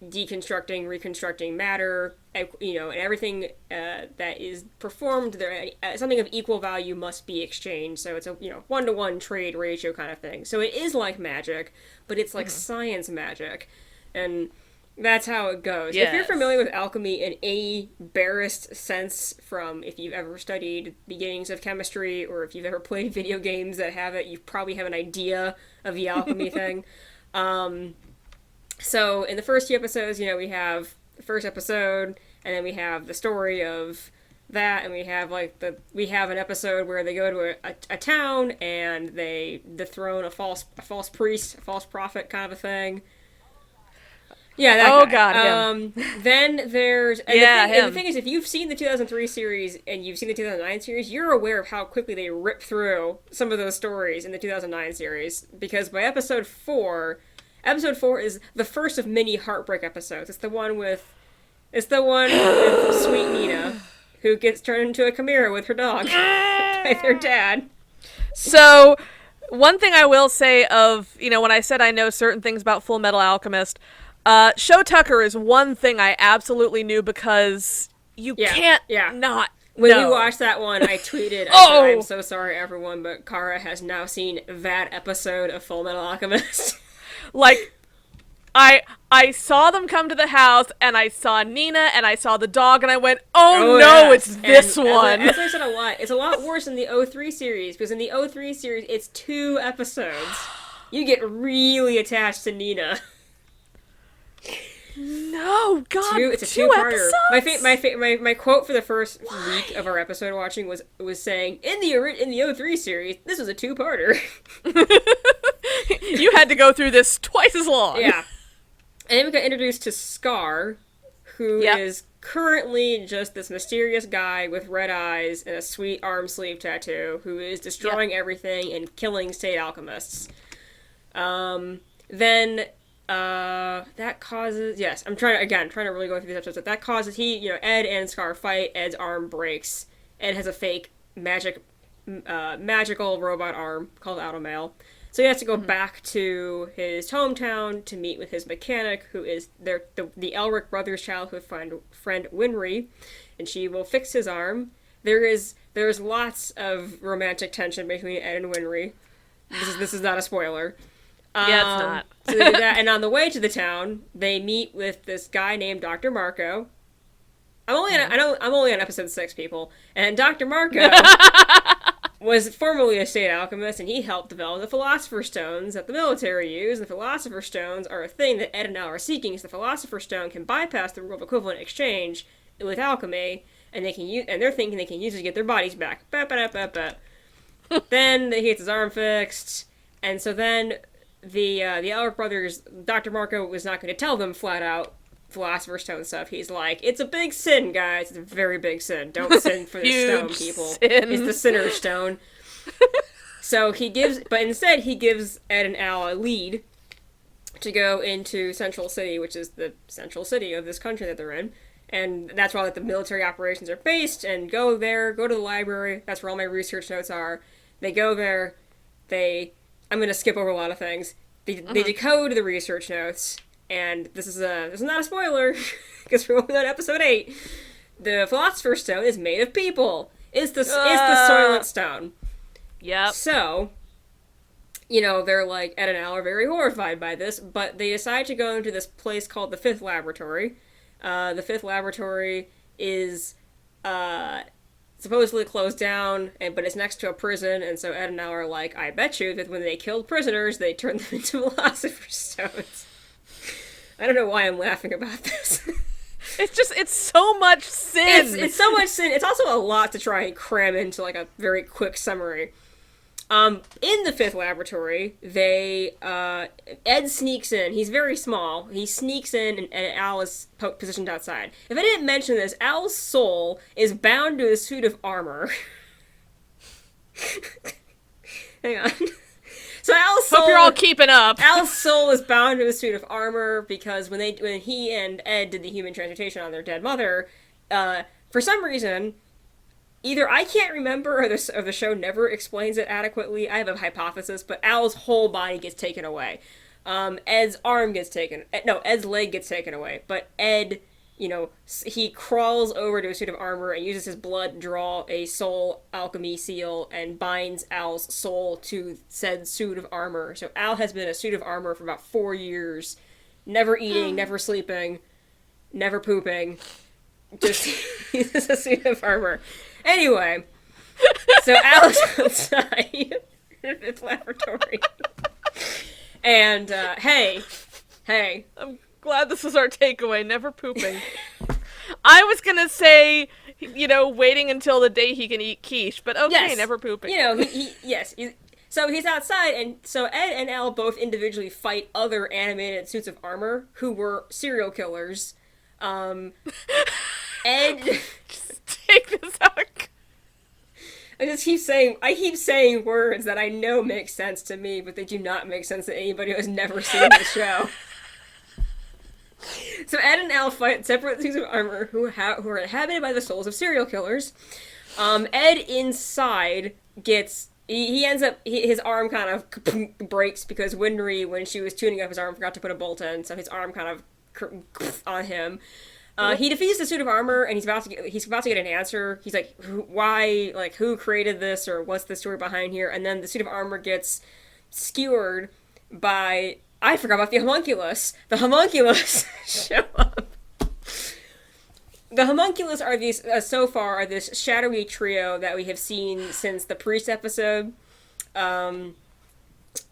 deconstructing, reconstructing matter, and everything that is performed there, something of equal value must be exchanged. So it's a 1-to-1 trade ratio kind of thing. So it is like magic, but it's like science magic, and that's how it goes. Yes. If you're familiar with alchemy in any barest sense, from if you've ever studied beginnings of chemistry, or if you've ever played video games that have it, you probably have an idea of the alchemy thing. So in the first few episodes, we have the first episode, and then we have the story of that, and we have an episode where they go to a town and they dethrone a false priest, a false prophet kind of a thing. Yeah, that guy. God, him. Then there's him. And the thing is, if you've seen the 2003 series and you've seen the 2009 series, you're aware of how quickly they rip through some of those stories in the 2009 series, because by episode 4 is the first of many heartbreak episodes. It's the one with sweet Nina, who gets turned into a chimera with her dog by their dad. So, one thing I will say of, when I said I know certain things about Fullmetal Alchemist, Sho Tucker is one thing I absolutely knew, because you can't not When know. we watched that one, I tweeted, I'm so sorry everyone, but Kara has now seen that episode of Fullmetal Alchemist. Like, I saw them come to the house, and I saw Nina, and I saw the dog, and I went, it's this one. As I said a lot, it's a lot worse in the 03 series, because in the 03 series, it's 2 episodes. You get really attached to Nina. No, God, it's a 2-parter. My quote for the first week of our episode watching was saying, in the 03 series, this was a 2-parter. You had to go through this twice as long. Yeah. And then we got introduced to Scar, who is currently just this mysterious guy with red eyes and a sweet arm sleeve tattoo, who is destroying everything and killing state alchemists. Then that causes... Yes, I'm trying to really go through these episodes. That causes Ed and Scar fight. Ed's arm breaks. Ed has a fake magical robot arm called Automail. So he has to go back to his hometown to meet with his mechanic, who is the Elric brothers' childhood friend Winry, and she will fix his arm. There's lots of romantic tension between Ed and Winry. This is not a spoiler. Yeah, it's not. So they do that, and on the way to the town, they meet with this guy named Dr. Marco. I'm only on episode 6, people, and Dr. Marco was formerly a state alchemist, and he helped develop the Philosopher's Stones that the military use. And the Philosopher's Stones are a thing that Ed and Al are seeking. So the Philosopher's Stone can bypass the rule of equivalent exchange with alchemy, and they're thinking they can use it to get their bodies back. Then he gets his arm fixed, and so then the Elric brothers, Dr. Marco was not going to tell them flat out Philosopher's Stone stuff. He's like, it's a big sin, guys. It's a very big sin. Don't sin for this stone, people. Sin. It's the sinner's stone. So instead he gives Ed and Al a lead to go into Central City, which is the central city of this country that they're in. And that's where all the military operations are based, and go there, go to the library. That's where all my research notes are. They go there, I'm going to skip over a lot of things. They decode the research notes, and this is not a spoiler, because we're only on episode 8. The Philosopher's Stone is made of people. It's the Soylent Stone. Yep. So, they're like, Ed and Al are very horrified by this, but they decide to go into this place called the Fifth Laboratory. The Fifth Laboratory is supposedly closed down, but it's next to a prison, and so Ed and Al are like, I bet you that when they killed prisoners, they turned them into Philosopher's Stones. I don't know why I'm laughing about this. It's so much sin. It's so much sin. It's also a lot to try and cram into, like, a very quick summary. In the Fifth Laboratory, Ed sneaks in. He's very small. He sneaks in, and Al is positioned outside. If I didn't mention this, Al's soul is bound to a suit of armor. Hang on. So Al's soul... Hope you're all keeping up. Al's soul is bound to a suit of armor because when he and Ed did the human transmutation on their dead mother, for some reason... Either I can't remember, or the show never explains it adequately. I have a hypothesis, but Al's whole body gets taken away. Ed's leg gets taken away. But Ed, he crawls over to a suit of armor and uses his blood to draw a soul alchemy seal and binds Al's soul to said suit of armor. So Al has been a suit of armor for about 4 years. Never eating, never sleeping, never pooping. Just uses a suit of armor. Anyway, so Al's outside its laboratory. And, hey. I'm glad this is our takeaway, never pooping. I was gonna say, waiting until the day he can eat quiche, but okay, yes. Never pooping. So he's outside, and so Ed and Al both individually fight other animated suits of armor who were serial killers. Ed... Just take this out. I keep saying words that I know make sense to me, but they do not make sense to anybody who has never seen the show. So Ed and Al fight separate suits of armor who are inhabited by the souls of serial killers. Ed inside gets... He ends up... His arm kind of breaks because Winry, when she was tuning up his arm, forgot to put a bolt in, so his arm kind of on him. He defeats the suit of armor, and he's about to get an answer. He's like, why, like, who created this, or what's the story behind here? And then the suit of armor gets skewered by, I forgot about the homunculus. The homunculus show up. The homunculus are these, so far, are this shadowy trio that we have seen since the Priest episode.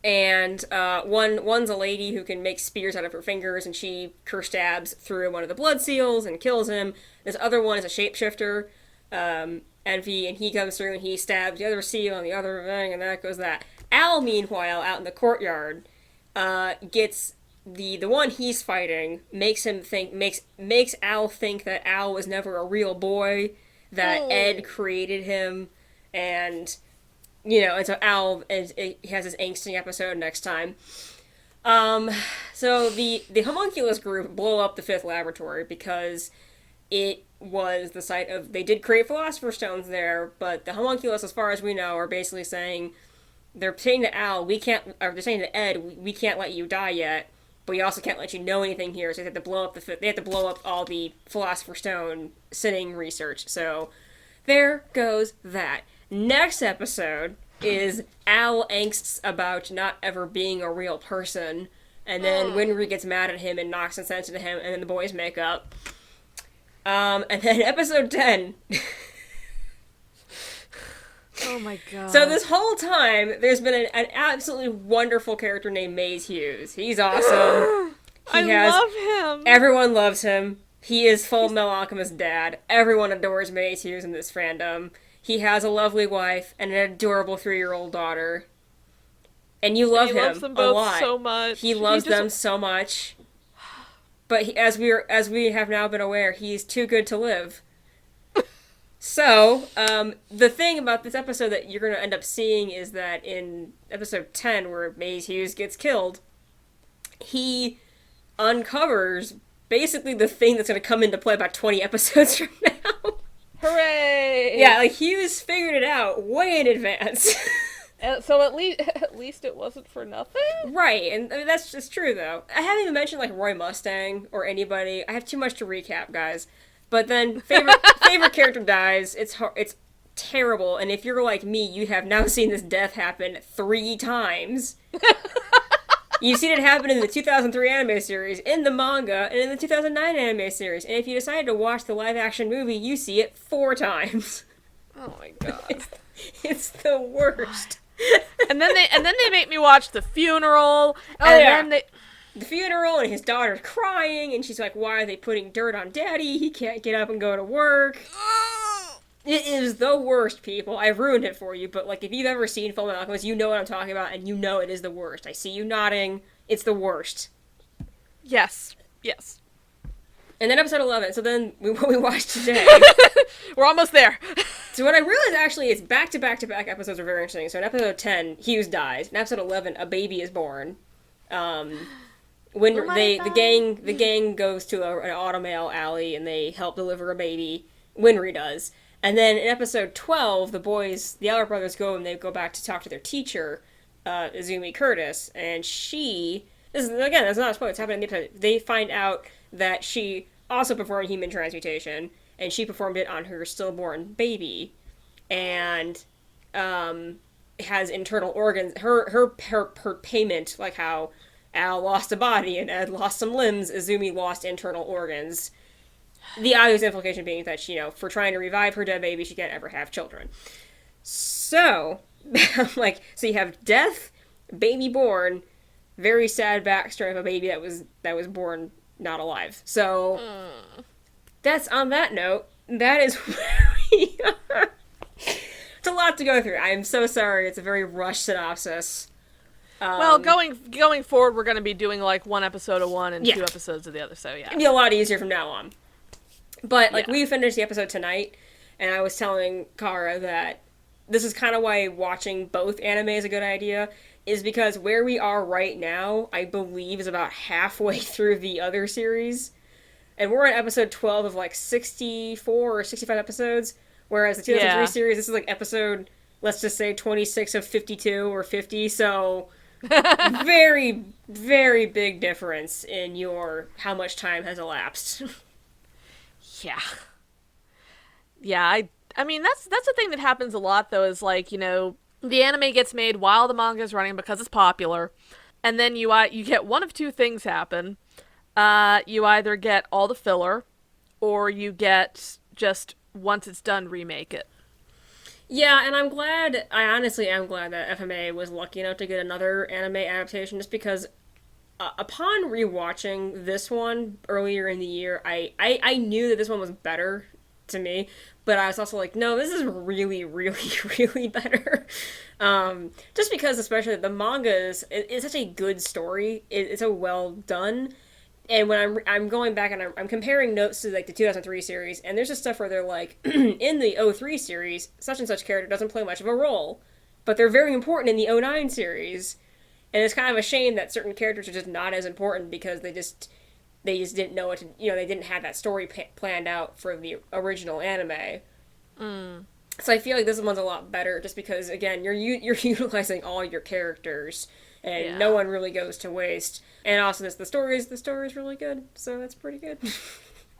And one's a lady who can make spears out of her fingers, and she curse stabs through one of the blood seals and kills him. This other one is a shapeshifter, Envy, and he comes through and he stabs the other seal and the other thing, and that goes that. Al, meanwhile, out in the courtyard, gets the one he's fighting, makes Al think that Al was never a real boy, that Ed created him, and... and so Al has his angsting episode next time. So the homunculus group blow up the Fifth Laboratory because it was the site of... They did create Philosopher's Stones there, but the homunculus, as far as we know, are basically saying... They're saying to Al, they're saying to Ed, we can't let you die yet, but we also can't let you know anything here, so they have to blow up all the Philosopher's Stone sinning research. So, there goes that. Next episode, is Al angsts about not ever being a real person, and then Winry gets mad at him and knocks some sense into him, and then the boys make up. And then episode 10... Oh my god. So this whole time, there's been an absolutely wonderful character named Maze Hughes. He's awesome. I love him. Everyone loves him. He is Fullmetal Alchemist dad. Everyone adores Maze Hughes in this fandom. He has a lovely wife and an adorable 3-year-old daughter. And you love him loves them both a lot. So much. He loves them so much. But as we have now been aware, he's too good to live. So, the thing about this episode that you're going to end up seeing is that in episode 10, where Maze Hughes gets killed, he uncovers basically the thing that's going to come into play about 20 episodes from now. Hooray! Yeah, like, Hughes figured it out way in advance. So at least it wasn't for nothing? Right, and I mean, that's just true, though. I haven't even mentioned, like, Roy Mustang or anybody. I have too much to recap, guys. But then, favorite character dies. It's terrible. And if you're like me, you have now seen this death happen 3 times. You've seen it happen in the 2003 anime series, in the manga, and in the 2009 anime series. And if you decide to watch the live-action movie, you see it 4 times. Oh my god. It's the worst. And then they make me watch the funeral. The funeral, and his daughter's crying, and she's like, why are they putting dirt on Daddy? He can't get up and go to work. It is the worst, people. I've ruined it for you, but, like, if you've ever seen Fullmetal Alchemist, you know what I'm talking about, and you know it is the worst. I see you nodding. It's the worst. Yes. And then episode 11, so then what we watched today... We're almost there. So what I realized, actually, is back-to-back-to-back episodes are very interesting. So in episode 10, Hughes dies. In episode 11, a baby is born. When the gang goes to an automail alley and they help deliver a baby, Winry does. And then in episode 12, the Elric brothers go and they go back to talk to their teacher, Izumi Curtis, and that's not a spoiler, it's happening in the episode, they find out that she also performed human transmutation, and she performed it on her stillborn baby, and has internal organs, her payment, like how Al lost a body and Ed lost some limbs, Izumi lost internal organs. The obvious implication being that, for trying to revive her dead baby, she can't ever have children. So, so you have death, baby born, very sad backstory of a baby that was born not alive. So, that's on that note. That is where we are. It's a lot to go through. I am so sorry. It's a very rushed synopsis. Well, going forward, we're going to be doing, like, 1 episode of one and 2 episodes of the other, so yeah. It'll be a lot easier from now on. But, we finished the episode tonight, and I was telling Kara that this is kind of why watching both anime is a good idea, is because where we are right now, I believe, is about halfway through the other series. And we're on episode 12 of, 64 or 65 episodes, whereas the 2003 series, this is, episode, let's just say, 26 of 52 or 50, so... very, very big difference in how much time has elapsed. Yeah, I mean, that's the thing that happens a lot, though, is, the anime gets made while the manga is running because it's popular, and then you get one of 2 things happen. You either get all the filler, or you get just, once it's done, remake it. Yeah, and I honestly am glad that FMA was lucky enough to get another anime adaptation, just because upon rewatching this one earlier in the year, I knew that this one was better to me, but I was also like, no, this is really, really, really better. Just because, especially, the manga is such a good story. It's so well done. And when I'm going back and I'm comparing notes to, the 2003 series, and there's just stuff where they're like, in the 03 series, such and such character doesn't play much of a role, but they're very important in the 09 series, and it's kind of a shame that certain characters are just not as important because they just didn't know what to, they didn't have that story planned out for the original anime. So I feel like this one's a lot better, just because, again, you're utilizing all your characters, and no one really goes to waste. And also, the story is really good, so that's pretty good.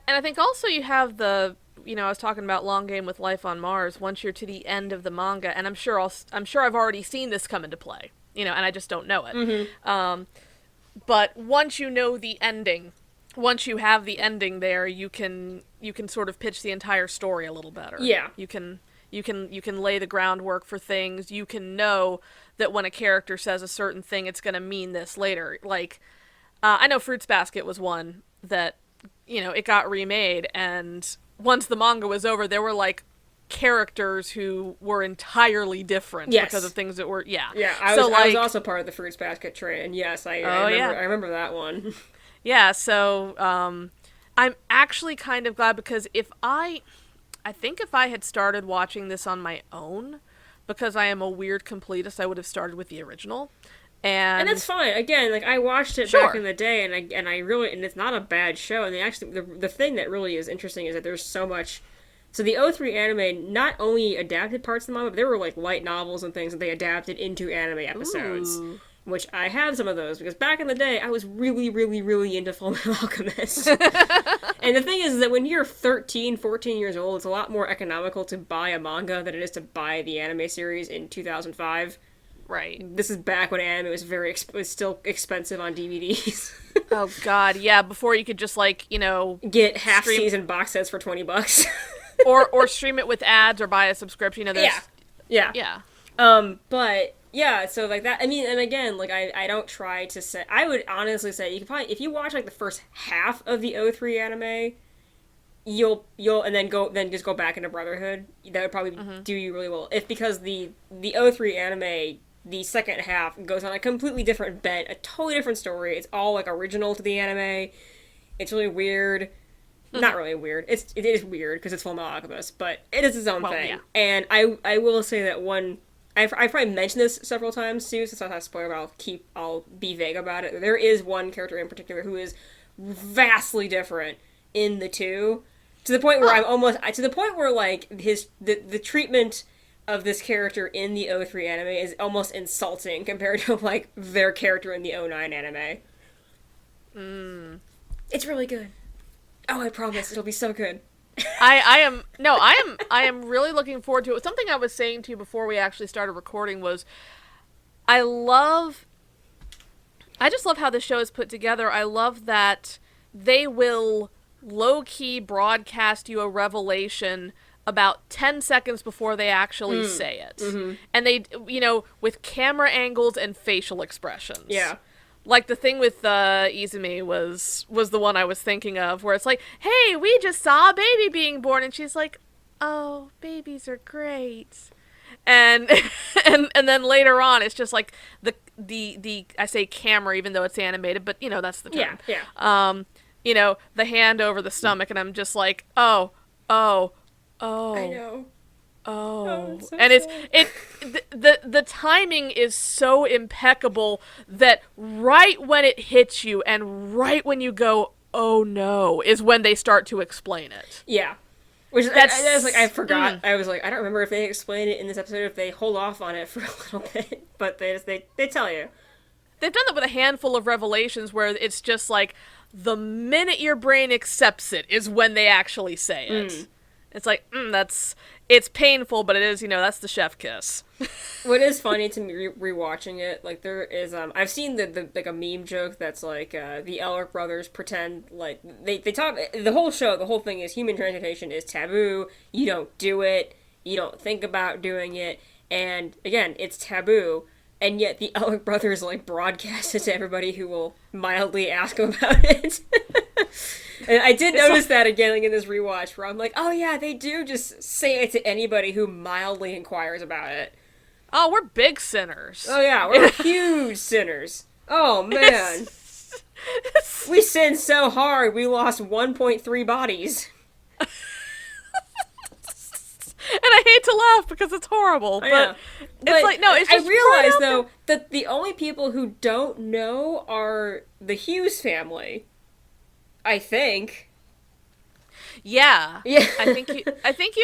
And I think also you have the I was talking about Long Game with Life on Mars. Once you're to the end of the manga, and I'm sure I've already seen this come into play, and I just don't know it. Mm-hmm. But once you know the ending, once you have the ending there, you can sort of pitch the entire story a little better. Yeah. You can lay the groundwork for things. You can know that when a character says a certain thing, it's going to mean this later. Like, I know Fruits Basket was one that, it got remade, and once the manga was over, there were, like, characters who were entirely different because of things that were, Yeah, I was also part of the Fruits Basket train, yes, I remember that one. Yeah, so, I'm actually kind of glad, because I think if I had started watching this on my own, because I am a weird completist, I would have started with the original. And that's fine. Again, like, I watched it back in the day, and I really, and it's not a bad show, and the thing that really is interesting is that there's so much. So the O3 anime not only adapted parts of the manga, but there were, like, light novels and things that they adapted into anime episodes. Ooh. Which I have some of those, because back in the day, I was really, really, really into Fullmetal Alchemist. And the thing is that when you're 13, 14 years old, it's a lot more economical to buy a manga than it is to buy the anime series in 2005. Right. This is back when anime was still expensive on DVDs. Oh, God, yeah, before you could just, like, get half-season box sets for $20. or stream it with ads or buy a subscription, Yeah. But... yeah, so, like, that, I mean, and again, like, I don't try to say, I would honestly say, you could probably, if you watch, like, the first half of the O3 anime, you'll, and then just go back into Brotherhood, that would probably do you really well, because the O3 anime, the second half goes on a completely different bent, a totally different story, it's all, like, original to the anime, it's really weird, not really weird, it is weird, because it's Fullmetal Alchemist, but it is its own thing, yeah. And I will say that I've probably mentioned this several times too, since I have spoiler, but I'll be vague about it. There is one character in particular who is vastly different in the two, to the point where like the treatment of this character in the O3 anime is almost insulting compared to, like, their character in the O9 anime. It's really good. Oh, I promise, it'll be so good. I am really looking forward to it. Something I was saying to you before we actually started recording was, I just love how the show is put together. I love that they will low-key broadcast you a revelation about 10 seconds before they actually say it. Mm-hmm. And they, with camera angles and facial expressions. Yeah. Like, the thing with Izumi was the one I was thinking of, where it's like, hey, we just saw a baby being born, and she's like, oh, babies are great. And and then later on, it's just like the I say camera, even though it's animated, but, that's the term. Yeah. The hand over the stomach, and I'm just like, oh. I know. Oh, so and the timing is so impeccable that right when it hits you and right when you go, oh no, is when they start to explain it. Yeah. Which I forgot. I was like, I don't remember if they explain it in this episode, if they hold off on it for a little bit, but they tell you. They've done that with a handful of revelations where it's just like, the minute your brain accepts it is when they actually say it. It's like, it's painful, but it is, that's the chef kiss. What is funny to me rewatching it, like, there is, I've seen the like, a meme joke that's like, the Elric brothers pretend, like, they talk, the whole show, the whole thing is human transmutation is taboo, you don't do it, you don't think about doing it, and, again, it's taboo, and yet the Elric brothers, like, broadcast it to everybody who will mildly ask them about it. And I did notice that again, like, in this rewatch, where I'm like, oh yeah, they do just say it to anybody who mildly inquires about it. Oh, we're big sinners. Oh yeah, we're huge sinners. Oh man. We sinned so hard, we lost 1.3 bodies. And I hate to laugh because it's horrible, but it's like, no, it's just I realize, though, that the only people who don't know are the Hughes family. I think. Yeah. Yeah. I think, and I think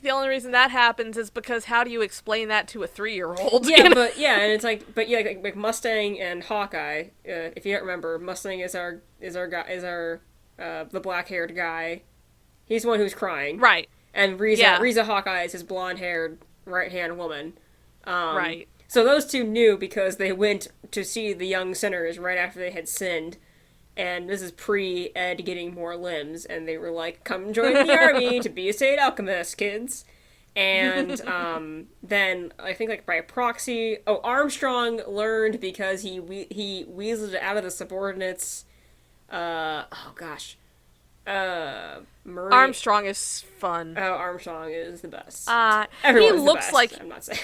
the only reason that happens is because how do you explain that to a 3-year-old? Yeah, but, and it's like, like Mustang and Hawkeye, if you don't remember, Mustang is our the black-haired guy. He's the one who's crying. Right. And Riza Hawkeye is his blonde-haired right-hand woman. Right. So those two knew because they went to see the young sinners right after they had sinned. And this is pre-Ed getting more limbs. And they were like, come join the army to be a state alchemist, kids. And then, I think like by proxy... Oh, Armstrong learned because he weaseled it out of the subordinates. Murray. Armstrong is fun. Oh, Armstrong is the best. Everyone's he looks the best, like... I'm not saying.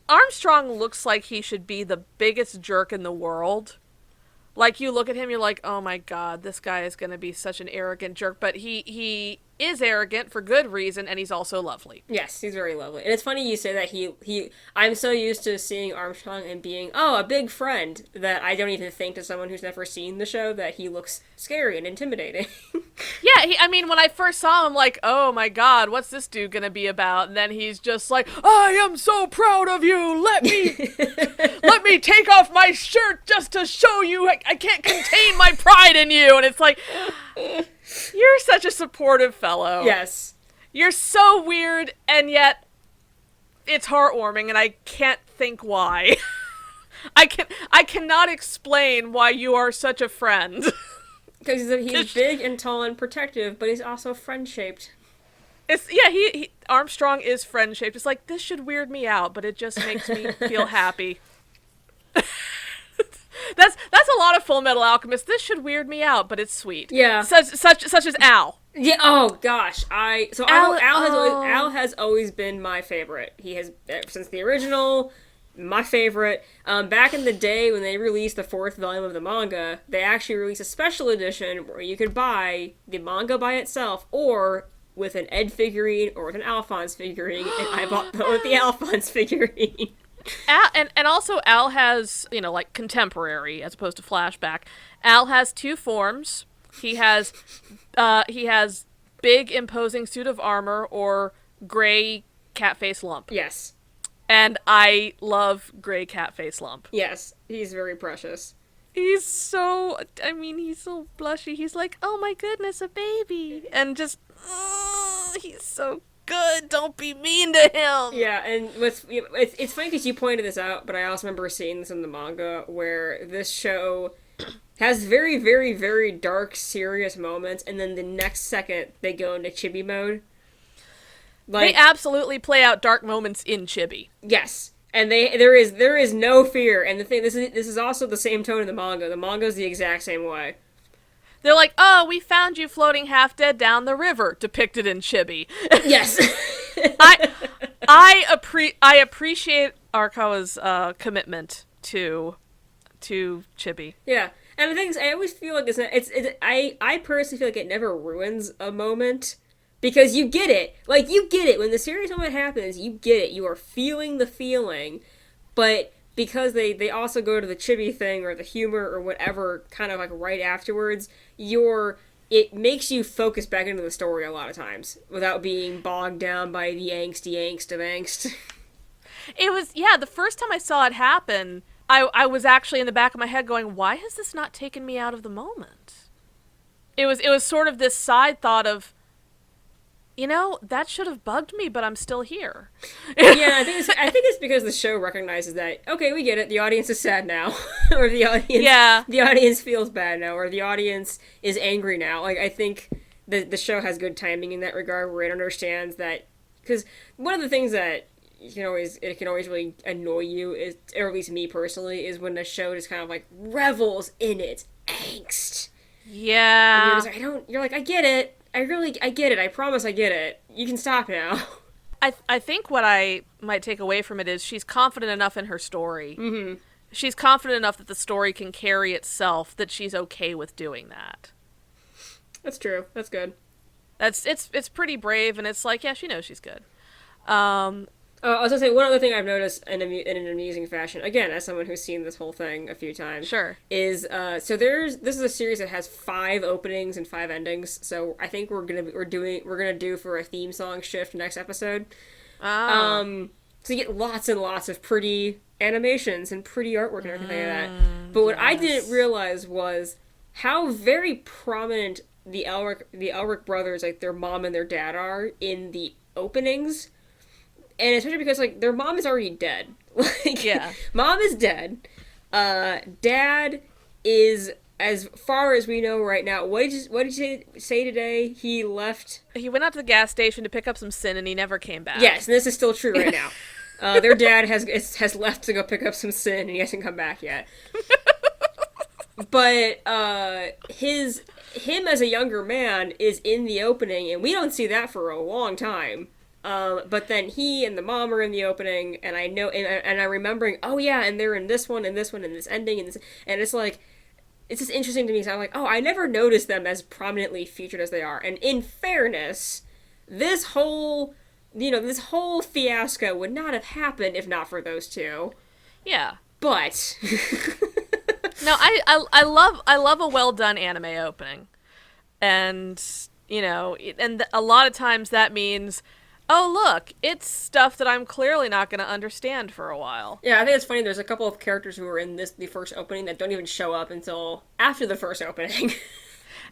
Armstrong looks like he should be the biggest jerk in the world. Like, you look at him, you're like, oh my god, this guy is going to be such an arrogant jerk. But he is arrogant for good reason, and he's also lovely. Yes, he's very lovely. And it's funny you say that I'm so used to seeing Armstrong and being, a big friend, that I don't even think to someone who's never seen the show that he looks scary and intimidating. Yeah, when I first saw him, like, oh my god, what's this dude gonna be about? And then he's just like, I am so proud of you, let me take off my shirt just to show you I can't contain my pride in you. And it's like, you're such a supportive fellow. Yes. You're so weird, and yet it's heartwarming, and I can't think why. I cannot explain why you are such a friend. Because he's big and tall and protective, but he's also friend-shaped. Armstrong is friend-shaped. It's like, this should weird me out, but it just makes me feel happy. That's a lot of Fullmetal Alchemist. This should weird me out, but it's sweet. Yeah. Such as Al. Yeah. Oh gosh. Al has always been my favorite. He has since the original. My favorite. Back in the day when they released the 4th volume of the manga, they actually released a special edition where you could buy the manga by itself or with an Ed figurine or with an Alphonse figurine, and I bought with the Alphonse figurine. And also Al has, like contemporary as opposed to flashback. Al has 2 forms. He has big imposing suit of armor or gray cat face lump. Yes. And I love gray cat face lump. Yes, he's very precious. He's so blushy. He's like, oh my goodness, a baby. And just, he's so good. Don't be mean to him. Yeah, and it's funny because you pointed this out, but I also remember seeing this in the manga where this show has very, very, very dark, serious moments, and then the next second they go into chibi mode. They absolutely play out dark moments in chibi. Yes. And there is no fear. And the thing, this is also the same tone in the manga. The manga's the exact same way. They're like, oh, we found you floating half dead down the river, depicted in chibi. Yes. I appreciate Arakawa's commitment to chibi. Yeah. And the thing is, I always feel like I personally feel like it never ruins a moment. Because you get it. Like, you get it. When the serious moment happens, you get it. You are feeling the feeling. But because they also go to the chibi thing or the humor or whatever kind of like right afterwards, it makes you focus back into the story a lot of times without being bogged down by the angsty angst of angst. It was, the first time I saw it happen, I was actually in the back of my head going, why has this not taken me out of the moment? It was sort of this side thought of, that should have bugged me, but I'm still here. Yeah, I think it's because the show recognizes that, okay, we get it, the audience is sad now. Or the audience feels bad now, or the audience is angry now. Like, I think the show has good timing in that regard, where it understands that, because one of the things that it can always really annoy you, is, or at least me personally, is when the show just kind of like revels in its angst. Yeah. And you're like, I get it. I get it. I promise I get it. You can stop now. I think what I might take away from it is she's confident enough in her story. Mm-hmm. She's confident enough that the story can carry itself that she's okay with doing that. That's true. That's good. It's pretty brave, and it's like, yeah, she knows she's good. I was going to say, one other thing I've noticed in an amusing fashion, again, as someone who's seen this whole thing a few times, sure, is, this is a series that has 5 openings and 5 endings, so I think we're gonna do for a theme song shift next episode. Oh. So you get lots and lots of pretty animations and pretty artwork and everything like that. But what I didn't realize was how very prominent the Elric brothers, like their mom and their dad are in the openings, and especially because like their mom is already dead. Like, yeah, mom is dead. Dad is, as far as we know right now. What did you say today? He left. He went out to the gas station to pick up some sin, and he never came back. Yes, and this is still true right now. Their dad has left to go pick up some sin, and he hasn't come back yet. But him as a younger man is in the opening, and we don't see that for a long time. But then he and the mom are in the opening, and I know, and I'm remembering, oh yeah, and they're in this one, and this one, and this ending, and this, and it's like, it's just interesting to me. So I'm like, oh, I never noticed them as prominently featured as they are. And in fairness, this whole fiasco would not have happened if not for those two. Yeah. But no, I love a well done anime opening, and a lot of times that means, oh look, it's stuff that I'm clearly not going to understand for a while. Yeah, I think it's funny. There's a couple of characters who are in the first opening that don't even show up until after the first opening.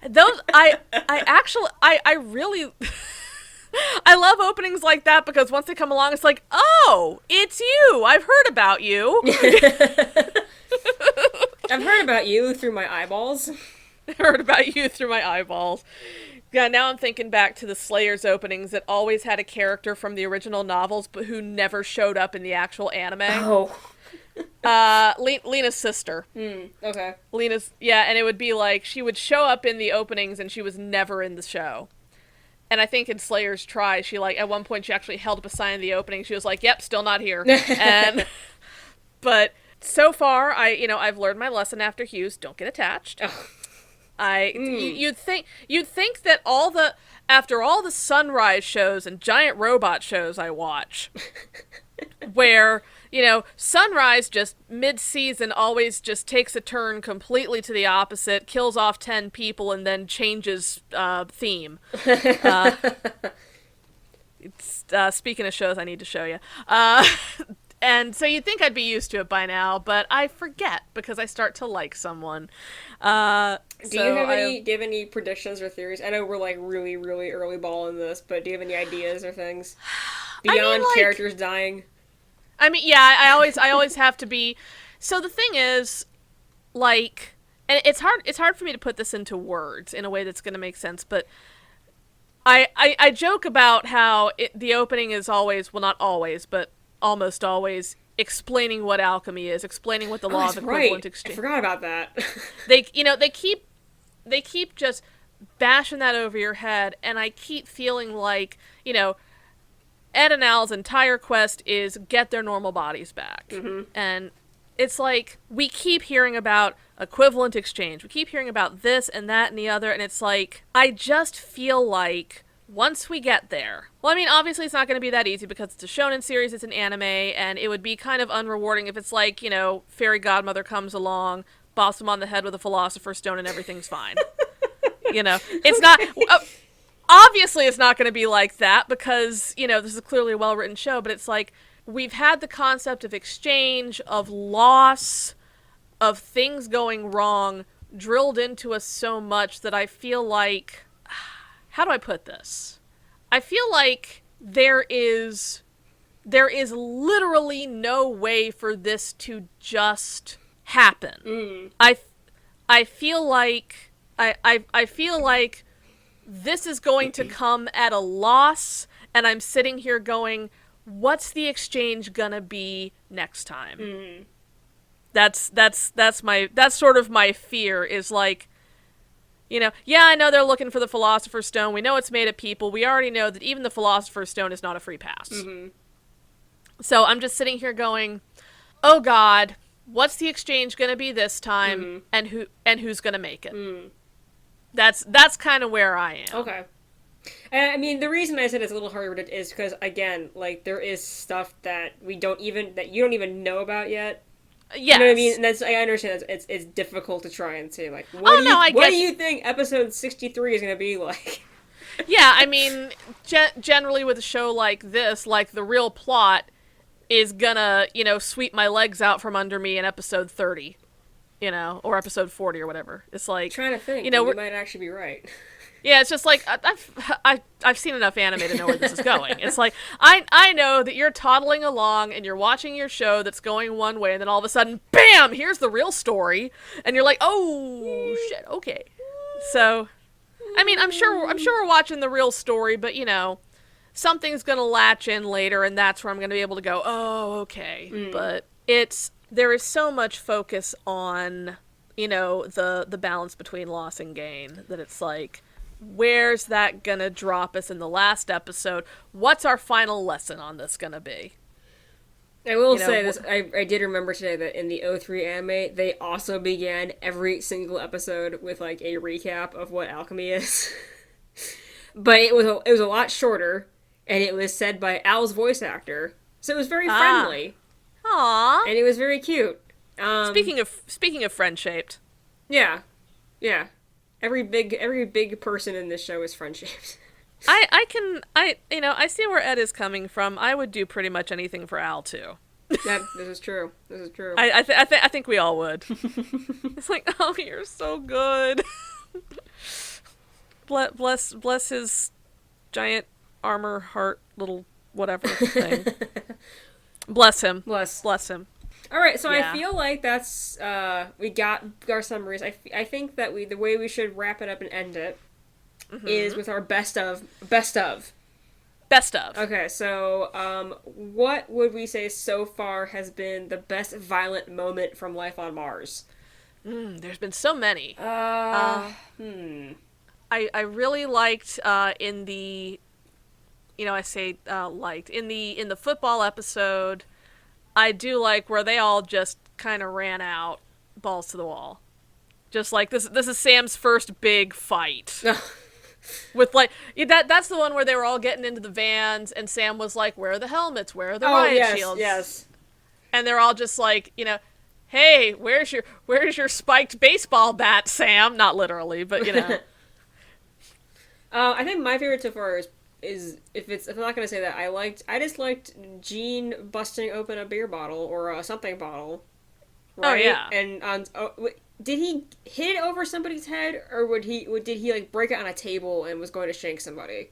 Those I really. I love openings like that because once they come along, it's like, oh, it's you. I've heard about you. I've heard about you through my eyeballs. Heard about you through my eyeballs. Yeah, now I'm thinking back to the Slayers openings that always had a character from the original novels, but who never showed up in the actual anime. Oh. Lena's sister. Okay. And it would be like, she would show up in the openings and she was never in the show. And I think in Slayer's Try, she at one point she actually held up a sign in the opening. She was like, "Yep, still not here." But so far, I've learned my lesson after Hughes. Don't get attached. Oh. You'd think that after all the Sunrise shows and giant robot shows I watch, where Sunrise just mid-season always just takes a turn completely to the opposite, kills off 10 people, and then changes theme. Speaking of shows I need to show you. And so you'd think I'd be used to it by now, but I forget because I start to like someone. Do you have any predictions or theories? I know we're really, really early ball in this, but do you have any ideas or things beyond characters dying? I mean, yeah, I always have to be. So the thing is, and it's hard for me to put this into words in a way that's going to make sense, but I joke about how the opening is always, well, not always, but almost always explaining what alchemy is, explaining what the law of equivalent exchange. I forgot about that. They keep just bashing that over your head, and I keep feeling like, Ed and Al's entire quest is get their normal bodies back. Mm-hmm. And it's like, we keep hearing about equivalent exchange. We keep hearing about this and that and the other, and it's like, I just feel like once we get there, well, I mean, obviously it's not going to be that easy because it's a shonen series, it's an anime, and it would be kind of unrewarding if it's like, fairy godmother comes along, bops him on the head with a philosopher's stone, and everything's fine. It's not... Obviously, it's not going to be like that because, this is clearly a well-written show, but it's like, we've had the concept of exchange, of loss, of things going wrong, drilled into us so much that I feel like... How do I put this? I feel like there is literally no way for this to just happen. I feel like... I feel like this is going to come at a loss, and I'm sitting here going, what's the exchange gonna be next time? That's sort of my fear, is like, yeah, I know they're looking for the Philosopher's Stone. We know it's made of people. We already know that even the Philosopher's Stone is not a free pass. Mm-hmm. So I'm just sitting here going, oh God, what's the exchange gonna be this time, and who's gonna make it? That's kind of where I am. Okay. I mean, the reason I said it's a little harder to predict is because, again, there is stuff that you don't even know about yet. Yes. You know what I mean? And I understand it's difficult to try and say, what do you think episode 63 is going to be like? Yeah, I mean, generally with a show like this, the real plot is gonna, sweep my legs out from under me in episode 30. Or episode 40 or whatever. It's like... I'm trying to think. You might actually be right. Yeah, it's just like I've seen enough anime to know where this is going. It's like I know that you're toddling along and you're watching your show that's going one way, and then all of a sudden, bam! Here's the real story, and you're like, oh shit, okay. So, I mean, I'm sure we're watching the real story, but you know, something's gonna latch in later, and that's where I'm gonna be able to go, oh, okay. But there is so much focus on, you know, the balance between loss and gain that it's like, where's that gonna drop us in the last episode? What's our final lesson on this gonna be? I will say this, I did remember today that in the O3 anime, they also began every single episode with, like, a recap of what alchemy is. But it was a lot shorter, and it was said by Al's voice actor, so it was very friendly. Aww. And it was very cute. Speaking of friend-shaped. Yeah. Yeah. Every big person in this show is friend-shaped. I see where Ed is coming from. I would do pretty much anything for Al too. This is true. I think we all would. It's like, oh, you're so good. bless his giant armor heart little whatever thing. Bless him. Bless him. All right, so yeah. I feel like that's we got our summaries. I think that the way we should wrap it up and end it is with our best of. Okay, so what would we say so far has been the best violent moment from life on Mars? There's been so many. I really liked in the, you know, I say liked in the football episode. I do like where they all just kind of ran out, balls to the wall. Just like, this is Sam's first big fight. With like, that's the one where they were all getting into the vans, and Sam was like, where are the helmets? Where are the riot shields? Yes. And they're all just like, you know, hey, where's your spiked baseball bat, Sam? Not literally, but you know. I think my favorite so far is if I'm not gonna say that, I just liked Gene busting open a beer bottle or a something bottle. Right? Oh yeah. And did he hit it over somebody's head, or did he like break it on a table and was going to shank somebody?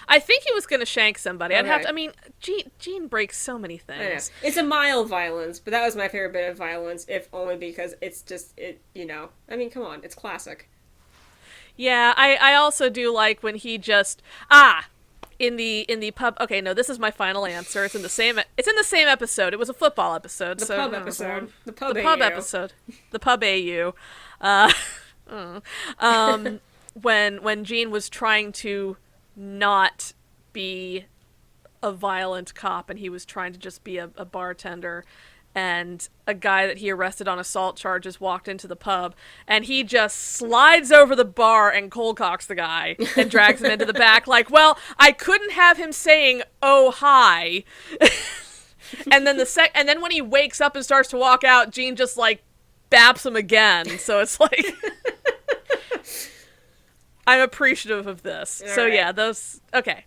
I think he was going to shank somebody. Okay. Gene breaks so many things. It's a mild violence, but that was my favorite bit of violence, if only because it's just you know. I mean, come on, it's classic. Yeah, I also do like when he just in the pub. Okay, no, this is my final answer. It's in the same episode. It was a football episode. The pub episode. The pub episode. The pub AU. When Gene was trying to not be a violent cop and he was trying to just be a bartender, and a guy that he arrested on assault charges walked into the pub, and he just slides over the bar and cold cocks the guy and drags him into the back like, well, I couldn't have him saying, oh, hi. And then when he wakes up and starts to walk out, Gene just, like, baps him again. So it's like... I'm appreciative of this. All so, right. Yeah, those... Okay.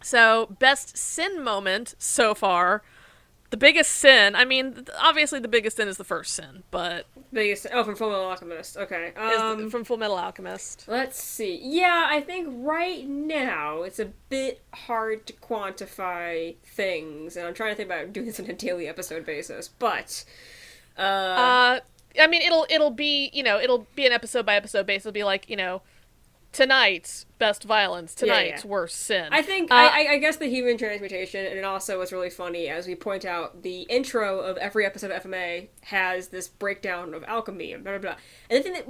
So, best sin moment so far... The biggest sin, I mean, obviously the biggest sin is the first sin, but... Biggest, from Fullmetal Alchemist, okay. From Fullmetal Alchemist. Let's see. Yeah, I think right now it's a bit hard to quantify things, and I'm trying to think about doing this on a daily episode basis, but... I mean, it'll be, you know, it'll be an episode by episode basis. It'll be like, you know, tonight's best violence, tonight's worst sin. I think, I guess the human transmutation, and it also was really funny, as we point out, the intro of every episode of FMA has this breakdown of alchemy and blah, blah, blah. And the thing that,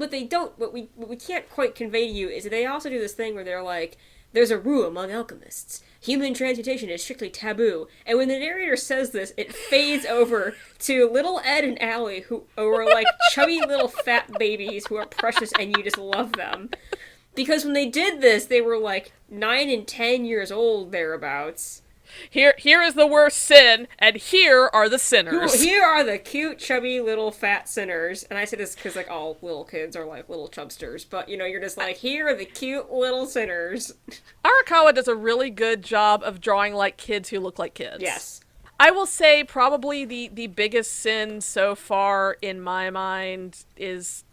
what we can't quite convey to you is that they also do this thing where they're like, there's a rule among alchemists. Human transmutation is strictly taboo. And when the narrator says this, it fades over to little Ed and Allie, who are like chubby little fat babies who are precious and you just love them. Because when they did this, they were like 9 and 10 years old, thereabouts. Here is the worst sin, and here are the sinners. Here are the cute, chubby, little, fat sinners. And I say this because, like, all little kids are, like, little chubsters. But, you know, you're just like, here are the cute little sinners. Arakawa does a really good job of drawing, like, kids who look like kids. Yes. I will say probably the biggest sin so far in my mind is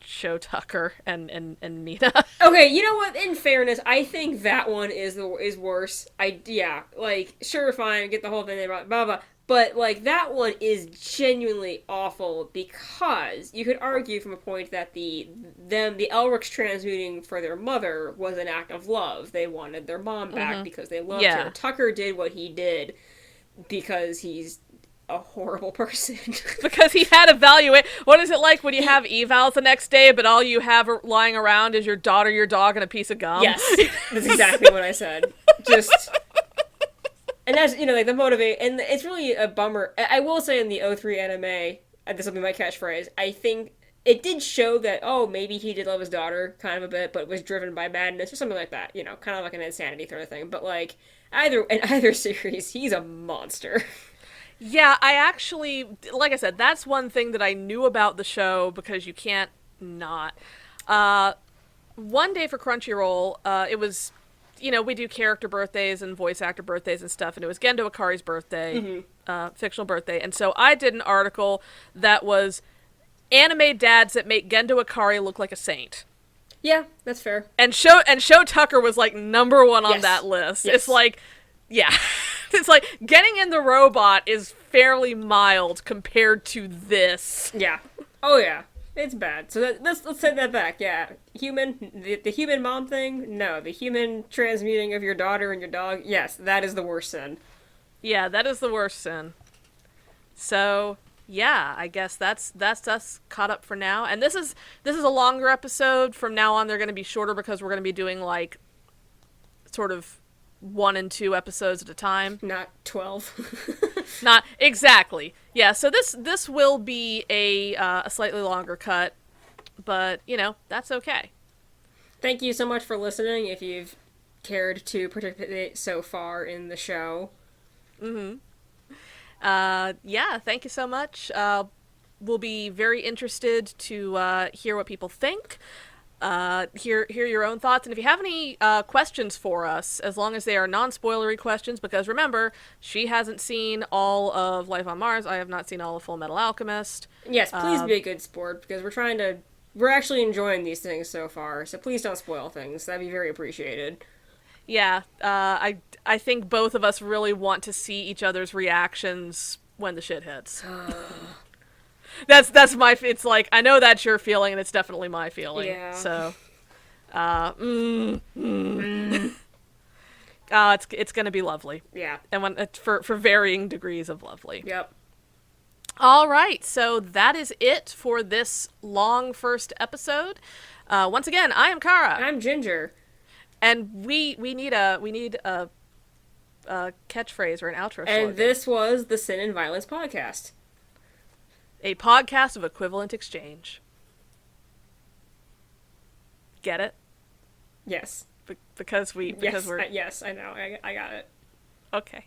Show Tucker and Nina. Okay, you know what? In fairness, I think that one is worse. Sure, fine, get the whole thing, blah blah blah. But like that one is genuinely awful because you could argue from a point that the Elrics transmuting for their mother was an act of love. They wanted their mom back because they loved her. Tucker did what he did because he's a horrible person. Because he had evaluate. What is it like when you have evals the next day, but all you have lying around is your daughter, your dog, and a piece of gum? Yes, that's exactly what I said. Just. And that's, like, the motivate, and it's really a bummer. I will say in the O3 anime, and this will be my catchphrase, I think it did show that, maybe he did love his daughter kind of a bit, but was driven by madness or something like that, kind of like an insanity sort of thing. But, like, in either series, he's a monster. Yeah, I actually, like I said, that's one thing that I knew about the show, because you can't not. One day for Crunchyroll, it was... we do character birthdays and voice actor birthdays and stuff, and it was Gendo Ikari's birthday, fictional birthday, and so I did an article that was anime dads that make Gendo Ikari look like a saint. Yeah, that's fair. And Show Tucker was like number one on that list. Yes. It's like, yeah, it's like getting in the robot is fairly mild compared to this. Yeah. Oh yeah. It's bad. So let's take that back. Yeah, the human mom thing. No, the human transmuting of your daughter and your dog. Yes, that is the worst sin. Yeah, that is the worst sin. So yeah, I guess that's us caught up for now. And this is a longer episode. From now on, they're going to be shorter because we're going to be doing like sort of 1 and 2 episodes at a time. Not 12. Not exactly. Yeah, so this will be a slightly longer cut, but, that's okay. Thank you so much for listening if you've cared to participate so far in the show. Mm-hmm. Yeah, thank you so much. We'll be very interested to hear what people think. Hear your own thoughts, and if you have any questions for us, as long as they are non-spoilery questions, because remember, she hasn't seen all of Life on Mars, I have not seen all of Fullmetal Alchemist. Yes, please be a good sport, because we're actually enjoying these things so far, so please don't spoil things. That'd be very appreciated. Yeah, I think both of us really want to see each other's reactions when the shit hits. That's my. It's like, I know that's your feeling, and it's definitely my feeling. Yeah. So, it's gonna be lovely. Yeah. And for varying degrees of lovely. Yep. All right. So that is it for this long first episode. Once again, I am Kara. I'm Ginger. And we need a catchphrase or an outro slogan. And this was the Sin and Violence Podcast. A podcast of equivalent exchange. Get it? Yes. Because we're... Yes, I know. I got it. Okay.